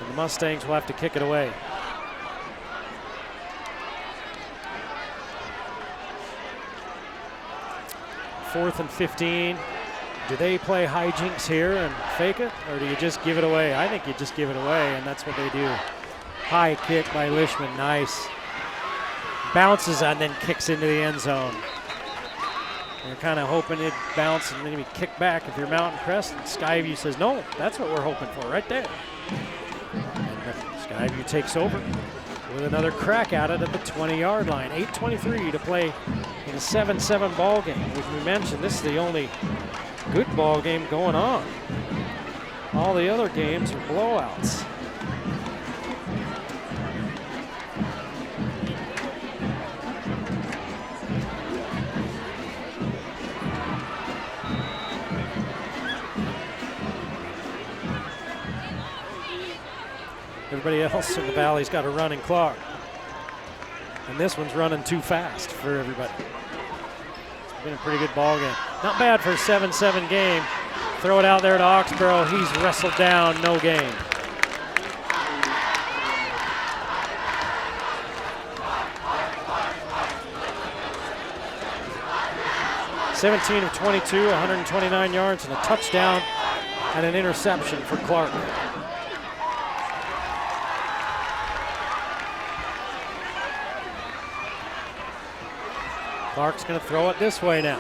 And the Mustangs will have to kick it away. Fourth and 15. Do they play hijinks here and fake it, or do you just give it away? I think you just give it away, and that's what they do. High kick by Lishman, nice. Bounces and then kicks into the end zone. You're kind of hoping it'd bounce and then you'd kick back if you're Mountain Crest. And Skyview says, no, that's what we're hoping for right there. And Skyview takes over with another crack at it at the 20-yard line. 8:23 to play in a 7-7 ball game. As we mentioned, this is the only good ball game going on. All the other games are blowouts. Everybody else in the valley's got a running clock. And this one's running too fast for everybody. It's been a pretty good ball game. Not bad for a 7-7 game. Throw it out there to Oxborough. He's wrestled down, no gain. (17 of 22, 129 yards and a touchdown and an interception for Clark. Clark's going to throw it this way now.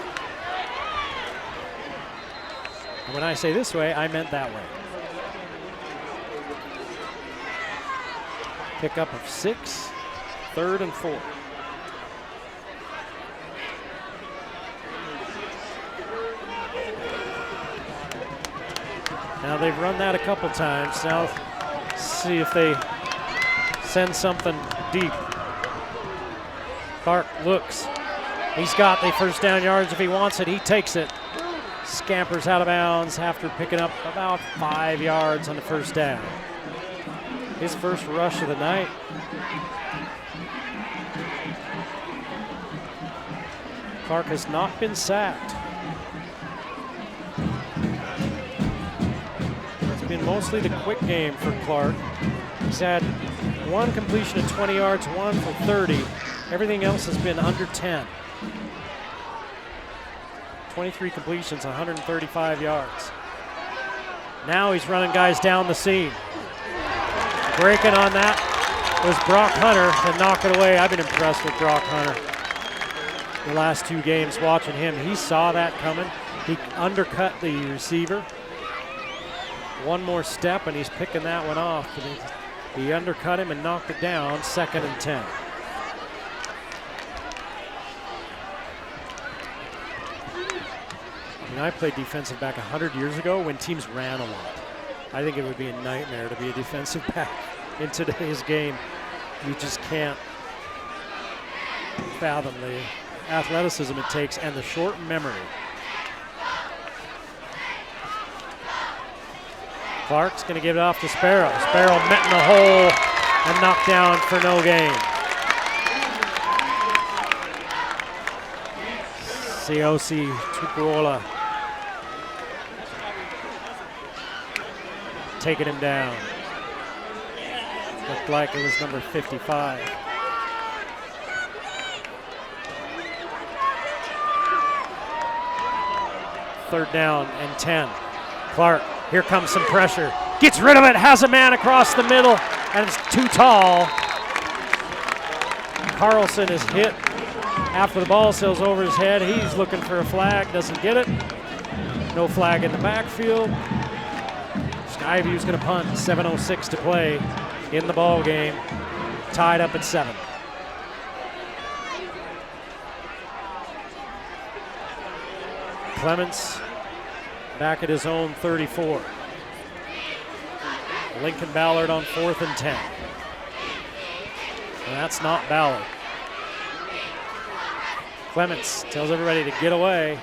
And when I say this way, I meant that way. Pickup of 6, 3rd and 4. Now they've run that a couple times. Now see if they send something deep. Clark looks. He's got the first down yards if he wants it. He takes it. scampers out of bounds after picking up about 5 yards on the first down. His first rush of the night. Clark has not been sacked. It's been mostly the quick game for Clark. He's had one completion of 20 yards, one for 30. Everything else has been under 10. 23 completions, 135 yards. Now he's running guys down the seam. Breaking on that was Brock Hunter to knock it away. I've been impressed with Brock Hunter the last 2 games watching him. He saw that coming. He undercut the receiver. One more step and he's picking that one off. He undercut him and knocked it down, 2nd and 10. I played defensive back 100 years ago when teams ran a lot. I think it would be a nightmare to be a defensive back in today's game. You just can't fathom the athleticism it takes and the short memory. Clark's going to give it off to Sparrow. Sparrow met in the hole and knocked down for no gain. COC Tupuola taking him down. Looked like it was number 55. Third down and 10. Clark, here comes some pressure. Gets rid of it, has a man across the middle, and it's too tall. Carlson is hit after the ball sails over his head. He's looking for a flag, doesn't get it. No flag in the backfield. Skyview's going to punt, 7:06 to play in the ball game, tied up at 7. Clements back at his own 34. Lincoln Ballard on 4th and 10. And that's not Ballard. Clements tells everybody to get away.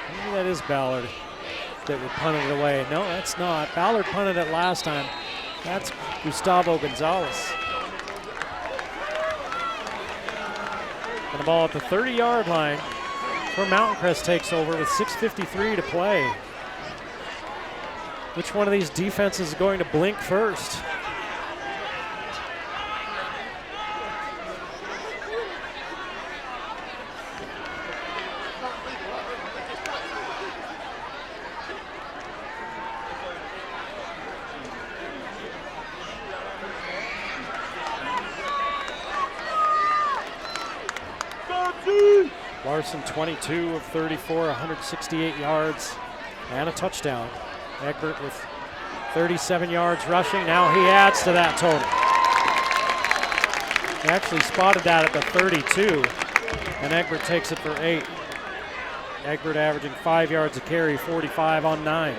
Maybe that is Ballard that would punt it away. No, that's not. Ballard punted it last time. That's Gustavo Gonzalez. And the ball at the 30-yard line where Mountain Crest takes over with 6:53 to play. Which one of these defenses is going to blink first? Larson 22 of 34, 168 yards and a touchdown. Egbert with 37 yards rushing. Now he adds to that total. He actually spotted that at the 32, and Egbert takes it for 8. Egbert averaging 5 yards a carry, 45 on 9.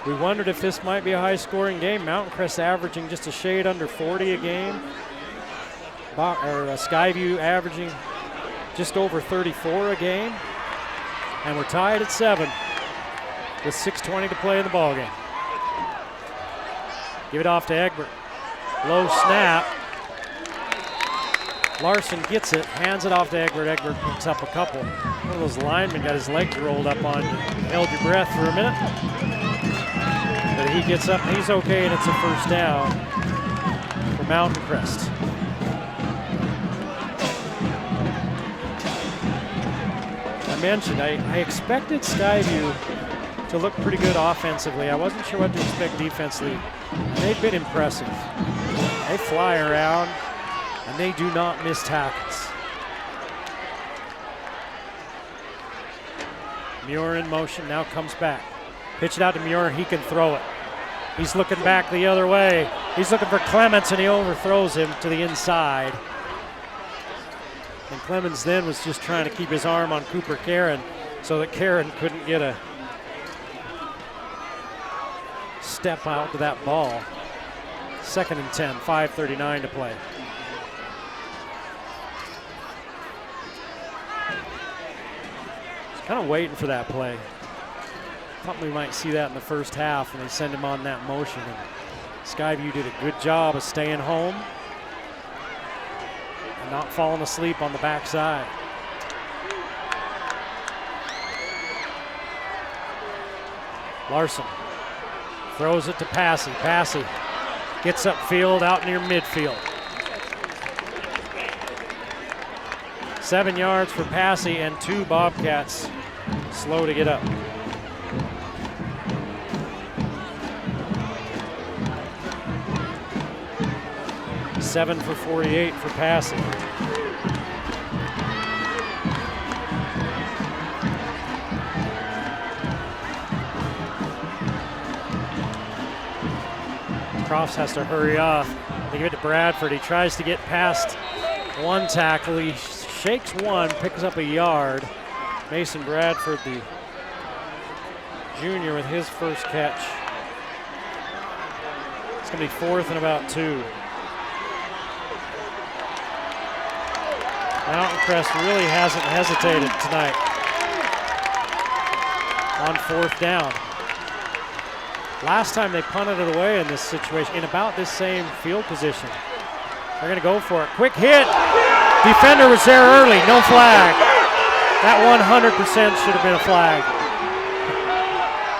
We wondered if this might be a high-scoring game. Mountain Crest averaging just a shade under 40 a game. Skyview averaging just over 34 a game. And we're tied at 7 with 6:20 to play in the ballgame. Give it off to Egbert. Low snap. Larson gets it, hands it off to Egbert. Egbert picks up a couple. One of those linemen got his legs rolled up on you. Held your breath for a minute. But he gets up and he's okay, and it's a first down for Mountain Crest. I mentioned I expected Skyview to look pretty good offensively. I wasn't sure what to expect defensively. They've been impressive. They fly around and they do not miss tackles. Muir in motion, now comes back. Pitch it out to Muir, he can throw it. He's looking back the other way. He's looking for Clements and he overthrows him to the inside. And Clemens then was just trying to keep his arm on Cooper Karen so that Karen couldn't get a step out to that ball. 2nd and 10, 5:39 to play. Kind of waiting for that play. Thought we might see that in the first half, and they send him on that motion. And Skyview did a good job of staying home and not falling asleep on the backside. Larson throws it to Passy. Passy gets upfield out near midfield. 7 yards for Passy, and 2 Bobcats slow to get up. Seven for 48 for Passy. Crofts has to hurry off. They give it to Bradford. He tries to get past one tackle. He shakes one, picks up a yard. Mason Bradford, the junior, with his first catch. It's going to be 4th and about 2. Mountain Crest really hasn't hesitated tonight on 4th down. Last time they punted it away in this situation, in about this same field position. They're going to go for it. Quick hit. Defender was there early. No flag. That 100% should have been a flag.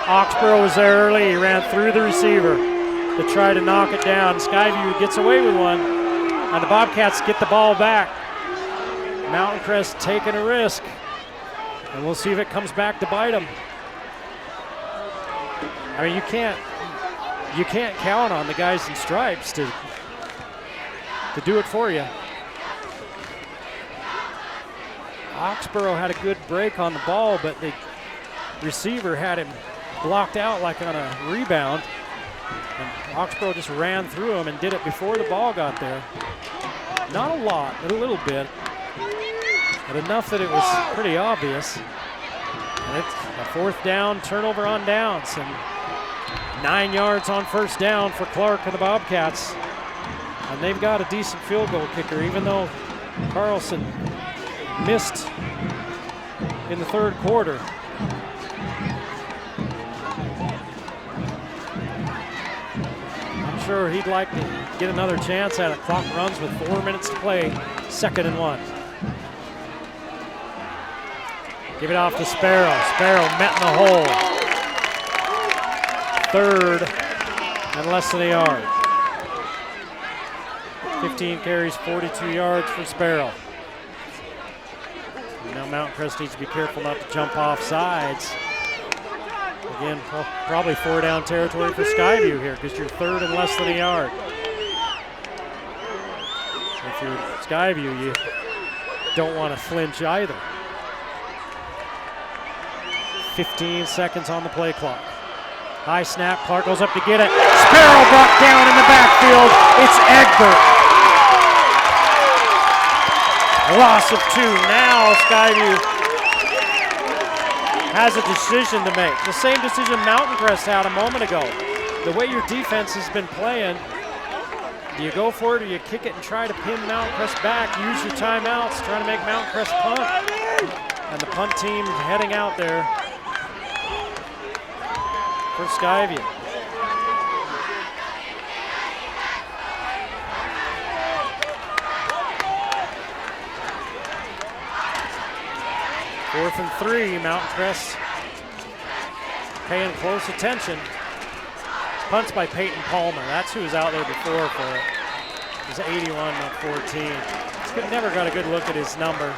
Oxborough was there early. He ran through the receiver to try to knock it down. Skyview gets away with one, and the Bobcats get the ball back. Mountain Crest taking a risk, and we'll see if it comes back to bite them. I mean, you can't count on the guys in stripes to do it for you. Oxborough had a good break on the ball, but the receiver had him blocked out like on a rebound, and Oxborough just ran through him and did it before the ball got there. Not a lot, but a little bit, but enough that it was pretty obvious. And it's a 4th down, turnover on downs, and 9 yards on 1st down for Clark and the Bobcats. And they've got a decent field goal kicker, even though Carlson missed in the 3rd quarter. I'm sure he'd like to get another chance at it. Clock runs with 4 minutes to play, 2nd and 1. Give it off to Sparrow. Sparrow met in the hole. 3rd and less than a yard. 15 carries, 42 yards for Sparrow. And now Mountain Crest needs to be careful not to jump off sides. Again, probably 4 down territory for Skyview here because you're 3rd and less than a yard. If you're Skyview, you don't want to flinch either. 15 seconds on the play clock. High snap, Clark goes up to get it. Sparrow brought down in the backfield. It's Egbert. Loss of 2. Now Skyview has a decision to make. The same decision Mountain Crest had a moment ago. The way your defense has been playing, do you go for it or do you kick it and try to pin Mountain Crest back? Use your timeouts, trying to make Mountain Crest punt. And the punt team heading out there for Skyview. Fourth and 3, Mountain Crest paying close attention. Punts by Peyton Palmer. That's who was out there before for it. It was 81, not 14. He's never got a good look at his number.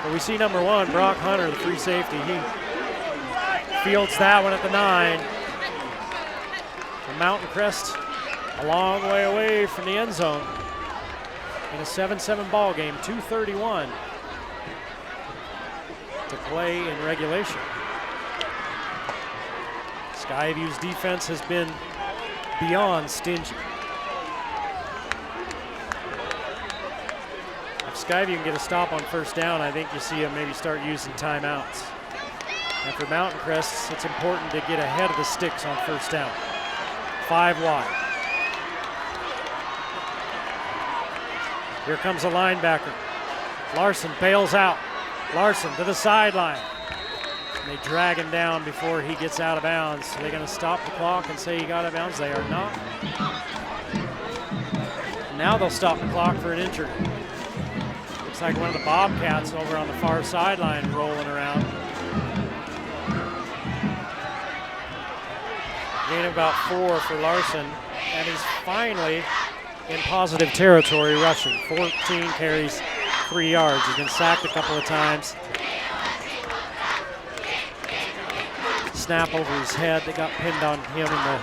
But we see number 1, Brock Hunter, the free safety. He fields that one at the 9. And Mountain Crest a long way away from the end zone in a 7-7 ball game, 2:31 to play in regulation. Skyview's defense has been beyond stingy. If Skyview can get a stop on 1st down, I think you see him maybe start using timeouts. And for Mountain Crest, it's important to get ahead of the sticks on 1st down. 5 wide. Here comes a linebacker. Larson bails out. Larson to the sideline. And they drag him down before he gets out of bounds. Are they going to stop the clock and say he got out of bounds? They are not. Now they'll stop the clock for an injury. Looks like one of the Bobcats over on the far sideline rolling around. Gain of about 4 for Larson, and he's finally in positive territory rushing. 14 carries, 3 yards. He's been sacked a couple of times. Snap over his head that got pinned on him in the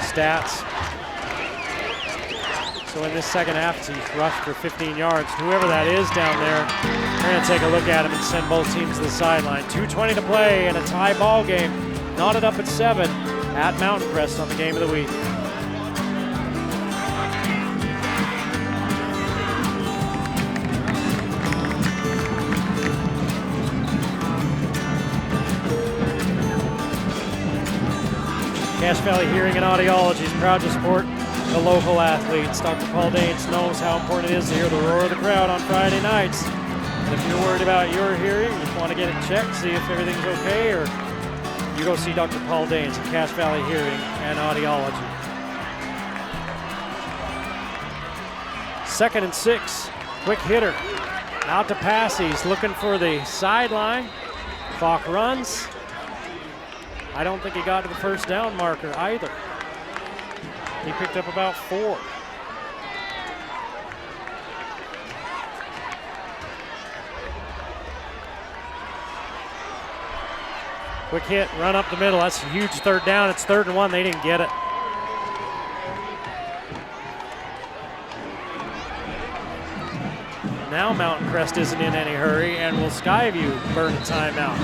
stats. So in this second half, he's rushed for 15 yards. Whoever that is down there, we're going to take a look at him and send both teams to the sideline. 2:20 to play in a tie ball game. Knotted up at 7 at Mountain Crest on the game of the week. Cache Valley Hearing and Audiology is proud to support the local athletes. Dr. Paul Danes knows how important it is to hear the roar of the crowd on Friday nights. And if you're worried about your hearing, you just want to get it checked, see if everything's okay, or you go see Dr. Paul Danes at Cache Valley Hearing and Audiology. 2nd and 6, quick hitter. Out to pass, he's looking for the sideline. Clock runs. I don't think he got to the first down marker either. He picked up about 4. Quick hit, run up the middle. That's a huge 3rd down. It's 3rd and 1. They didn't get it. Now Mountain Crest isn't in any hurry, and will Skyview burn a timeout?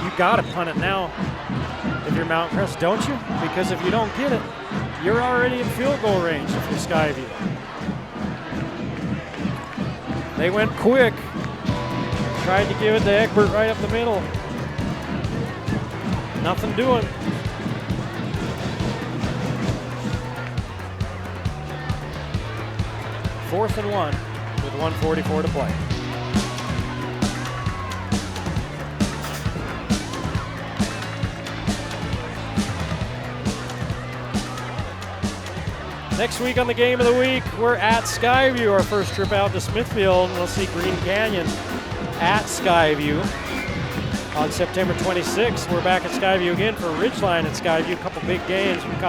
You got to punt it now if you're Mountain Crest, don't you? Because if you don't get it, you're already in field goal range if you're Skyview. They went quick. Tried to give it to Egbert right up the middle. Nothing doing. Fourth and 1 with 1:44 to play. Next week on the game of the week, we're at Skyview. Our first trip out to Smithfield, and we'll see Green Canyon at Skyview. On September 26th, we're back at Skyview again for Ridgeline at Skyview. A couple big games. We've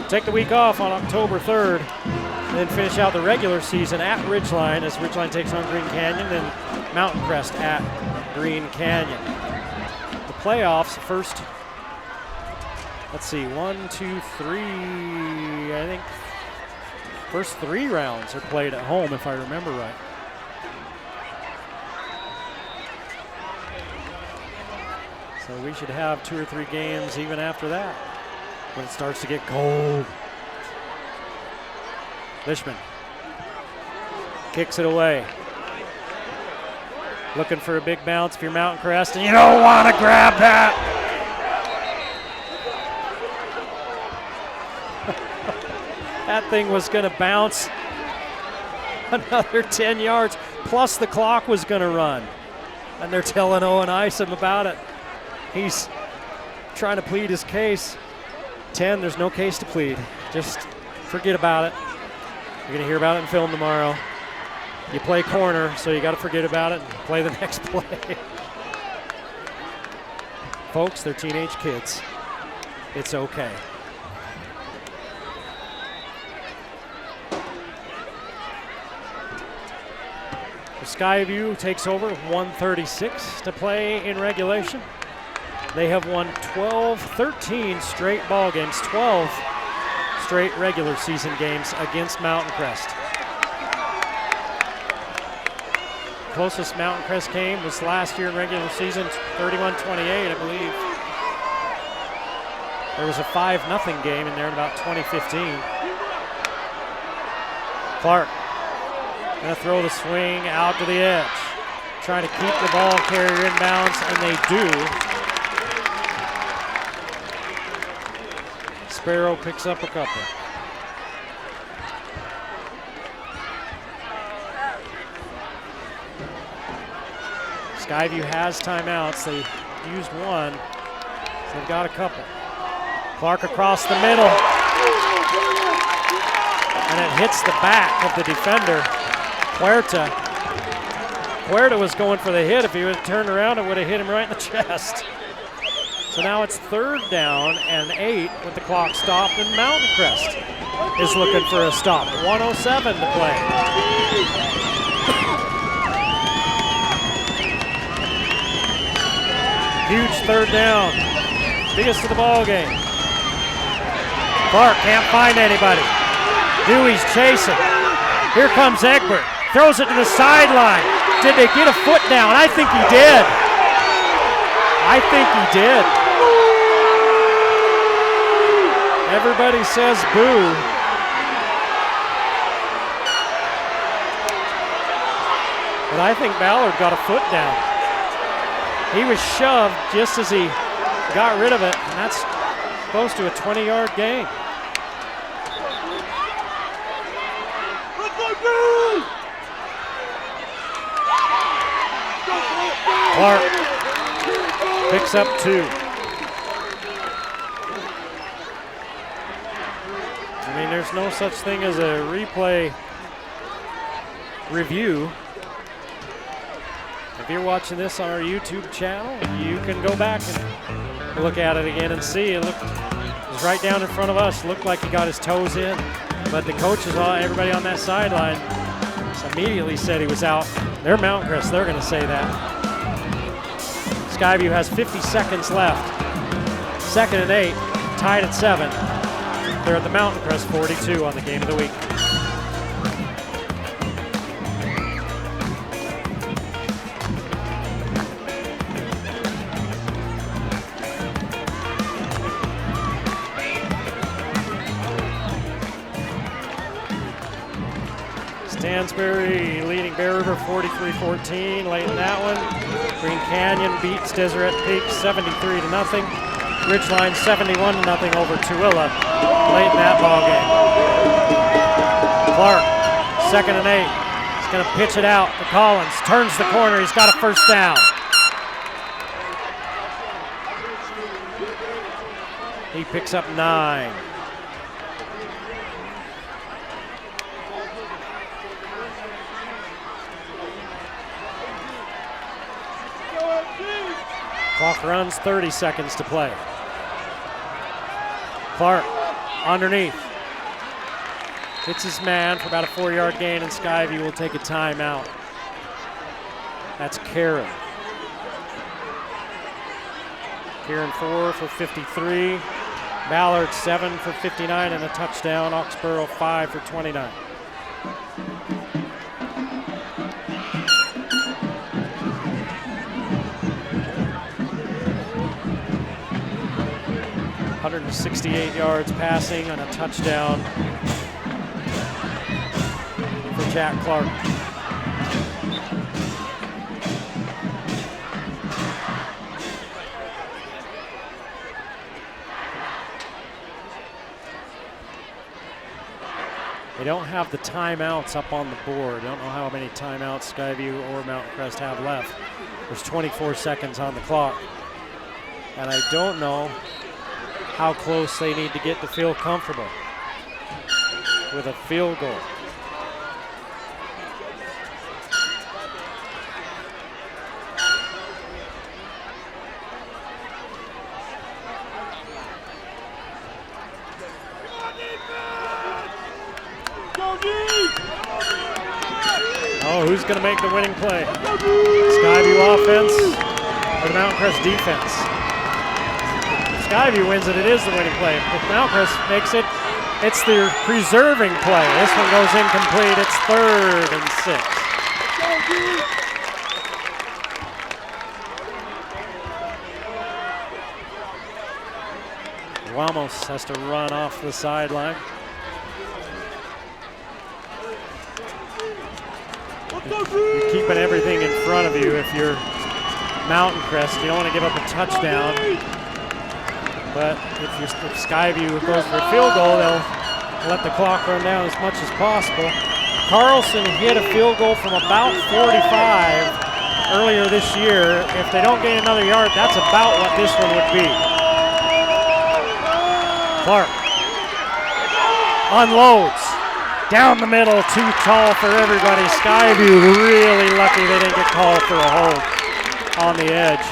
take the week off on October 3rd, and then finish out the regular season at Ridgeline as Ridgeline takes on Green Canyon, and Mountain Crest at Green Canyon. The playoffs, first, let's see, 1, 2, 3, I think first 3 rounds are played at home, if I remember right. So we should have 2 or 3 games even after that when it starts to get cold. Lishman kicks it away. Looking for a big bounce if you're Mountain Crest, and you don't want to grab that. That thing was going to bounce another 10 yards, plus the clock was going to run. And they're telling Owen Isom about it. He's trying to plead his case. 10, there's no case to plead. Just forget about it. You're going to hear about it in film tomorrow. You play corner, so you got to forget about it and play the next play. Folks, they're teenage kids. It's okay. Skyview takes over, 1:36 to play in regulation. They have won 13 straight ball games, 12 straight regular season games against Mountain Crest. Closest Mountain Crest came was last year in regular season, 31-28, I believe. There was a 5-0 game in there in about 2015. Clark gonna throw the swing out to the edge. Trying to keep the ball carrier in bounds, and they do. Sparrow picks up a couple. Skyview has timeouts. They used one, so they've got a couple. Clark across the middle. And it hits the back of the defender, Puerta. Puerta was going for the hit. If he would have turned around, it would have hit him right in the chest. So now it's 3rd down and 8 with the clock stopped, and Mountain Crest is looking for a stop. 1:07 to play. Huge 3rd down. Biggest of the ball game. Clark can't find anybody. Dewey's chasing. Here comes Egbert. Throws it to the sideline. Did they get a foot down? I think he did. I think he did. Everybody says boo. But I think Ballard got a foot down. He was shoved just as he got rid of it, and that's close to a 20-yard gain. Clark picks up 2. I mean, there's no such thing as a replay review. If you're watching this on our YouTube channel, you can go back and look at it again and see. It was right down in front of us. Looked like he got his toes in, but the coaches, everybody on that sideline, immediately said he was out. They're Mountain Crest. They're going to say that. Skyview has 50 seconds left. 2nd and 8, tied at 7. They're at the Mountain Crest 42 on the game of the week. Stansbury leading Bear River 43-14 late in that one. Green Canyon beats Deseret Peak 73-0. Ridgeline 71-0 over Tooele late in that ball game. Clark, 2nd and 8. He's going to pitch it out to Collins. Turns the corner. He's got a 1st down. He picks up 9. Clock runs, 30 seconds to play. Clark underneath. Hits his man for about a 4-yard gain, and Skyview will take a timeout. That's Karen. Karen 4 for 53. Ballard 7 for 59 and a touchdown. Oxborough 5 for 29. .168 yards passing and a touchdown for Jack Clark. They don't have the timeouts up on the board. I don't know how many timeouts Skyview or Mountain Crest have left. There's 24 seconds on the clock. And I don't know how close they need to get to feel comfortable with a field goal. Oh, who's going to make the winning play? Skyview offense or the Mountain Crest defense? If Skyview wins it, it is the winning play. If Mountain Crest makes it, it's the preserving play. This one goes incomplete. It's 3rd and 6. Ramos has to run off the sideline. You're keeping everything in front of you if you're Mountain Crest. You don't want to give up a touchdown. But if Skyview goes for a field goal, they'll let the clock run down as much as possible. Carlson hit a field goal from about 45 earlier this year. If they don't gain another yard, that's about what this one would be. Clark unloads. Down the middle, too tall for everybody. Skyview really lucky they didn't get called for a hold on the edge.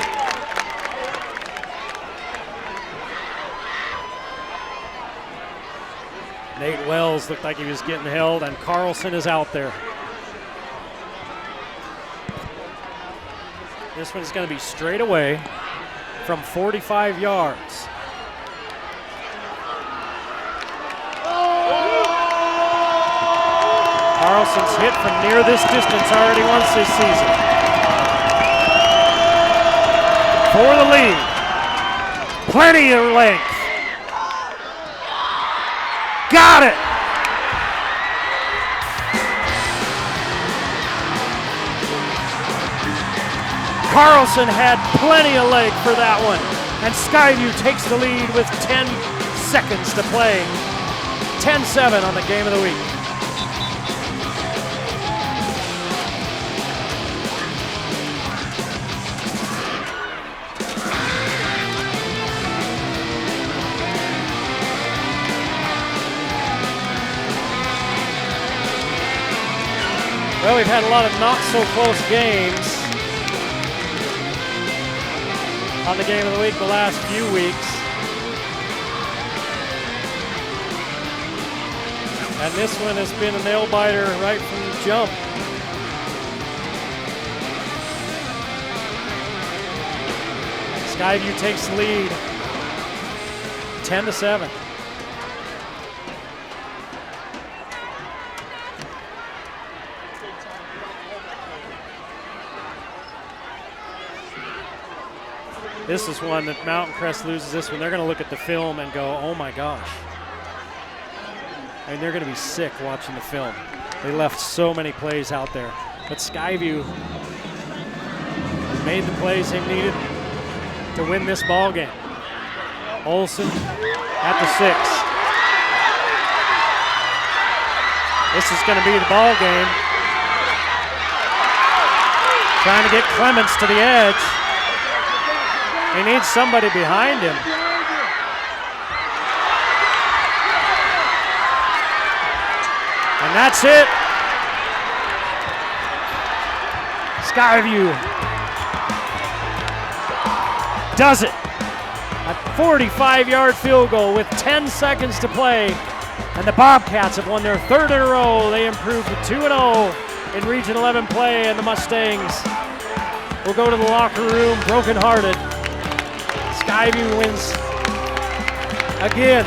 Nate Wells looked like he was getting held, and Carlson is out there. This one's going to be straight away from 45 yards. Carlson's hit from near this distance already once this season. For the lead. Plenty of length. Got it! Carlson had plenty of leg for that one. And Skyview takes the lead with 10 seconds to play. 10-7 on the game of the week. Well, we've had a lot of not so close games on the game of the week the last few weeks. And this one has been a nail biter right from the jump. Skyview takes the lead 10-7. This is one that Mountain Crest loses this one. They're going to look at the film and go, oh my gosh. And they're going to be sick watching the film. They left so many plays out there. But Skyview made the plays they needed to win this ball game. Olsen at the 6. This is going to be the ball game. Trying to get Clements to the edge. He needs somebody behind him. And that's it. Skyview does it. A 45-yard field goal with 10 seconds to play. And the Bobcats have won their third in a row. They improved to 2-0 in Region 11 play, and the Mustangs will go to the locker room brokenhearted. Skyview wins again.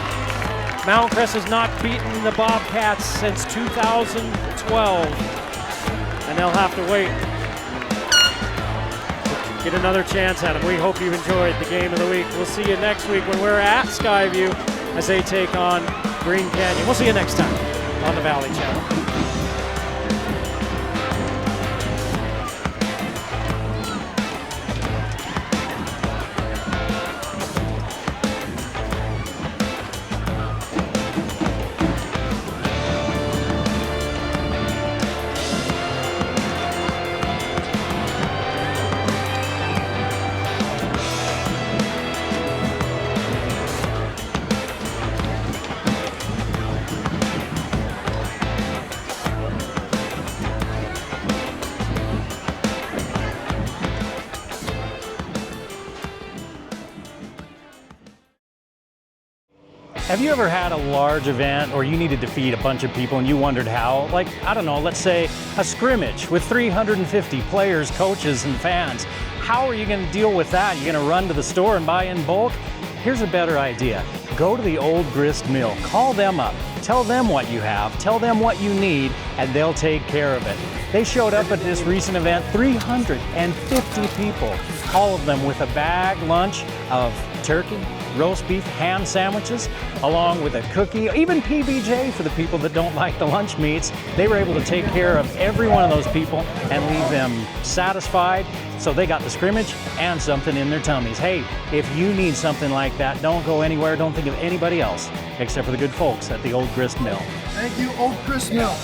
Mountain Crest has not beaten the Bobcats since 2012, and they'll have to wait to get another chance at them. We hope you've enjoyed the game of the week. We'll see you next week when we're at Skyview as they take on Green Canyon. We'll see you next time on the Valley Channel. Have you ever had a large event or you needed to feed a bunch of people and you wondered how? Like, I don't know, let's say a scrimmage with 350 players, coaches, and fans. How are you going to deal with that? You're going to run to the store and buy in bulk? Here's a better idea. Go to the Old Grist Mill. Call them up. Tell them what you have. Tell them what you need, and they'll take care of it. They showed up at this recent event, 350 people, all of them with a bag lunch of turkey, roast beef, ham sandwiches, along with a cookie, even PBJ for the people that don't like the lunch meats. They were able to take care of every one of those people and leave them satisfied, so they got the scrimmage and something in their tummies. Hey, if you need something like that, don't go anywhere, don't think of anybody else except for the good folks at the Old Grist Mill. Thank you, Old Grist Mill.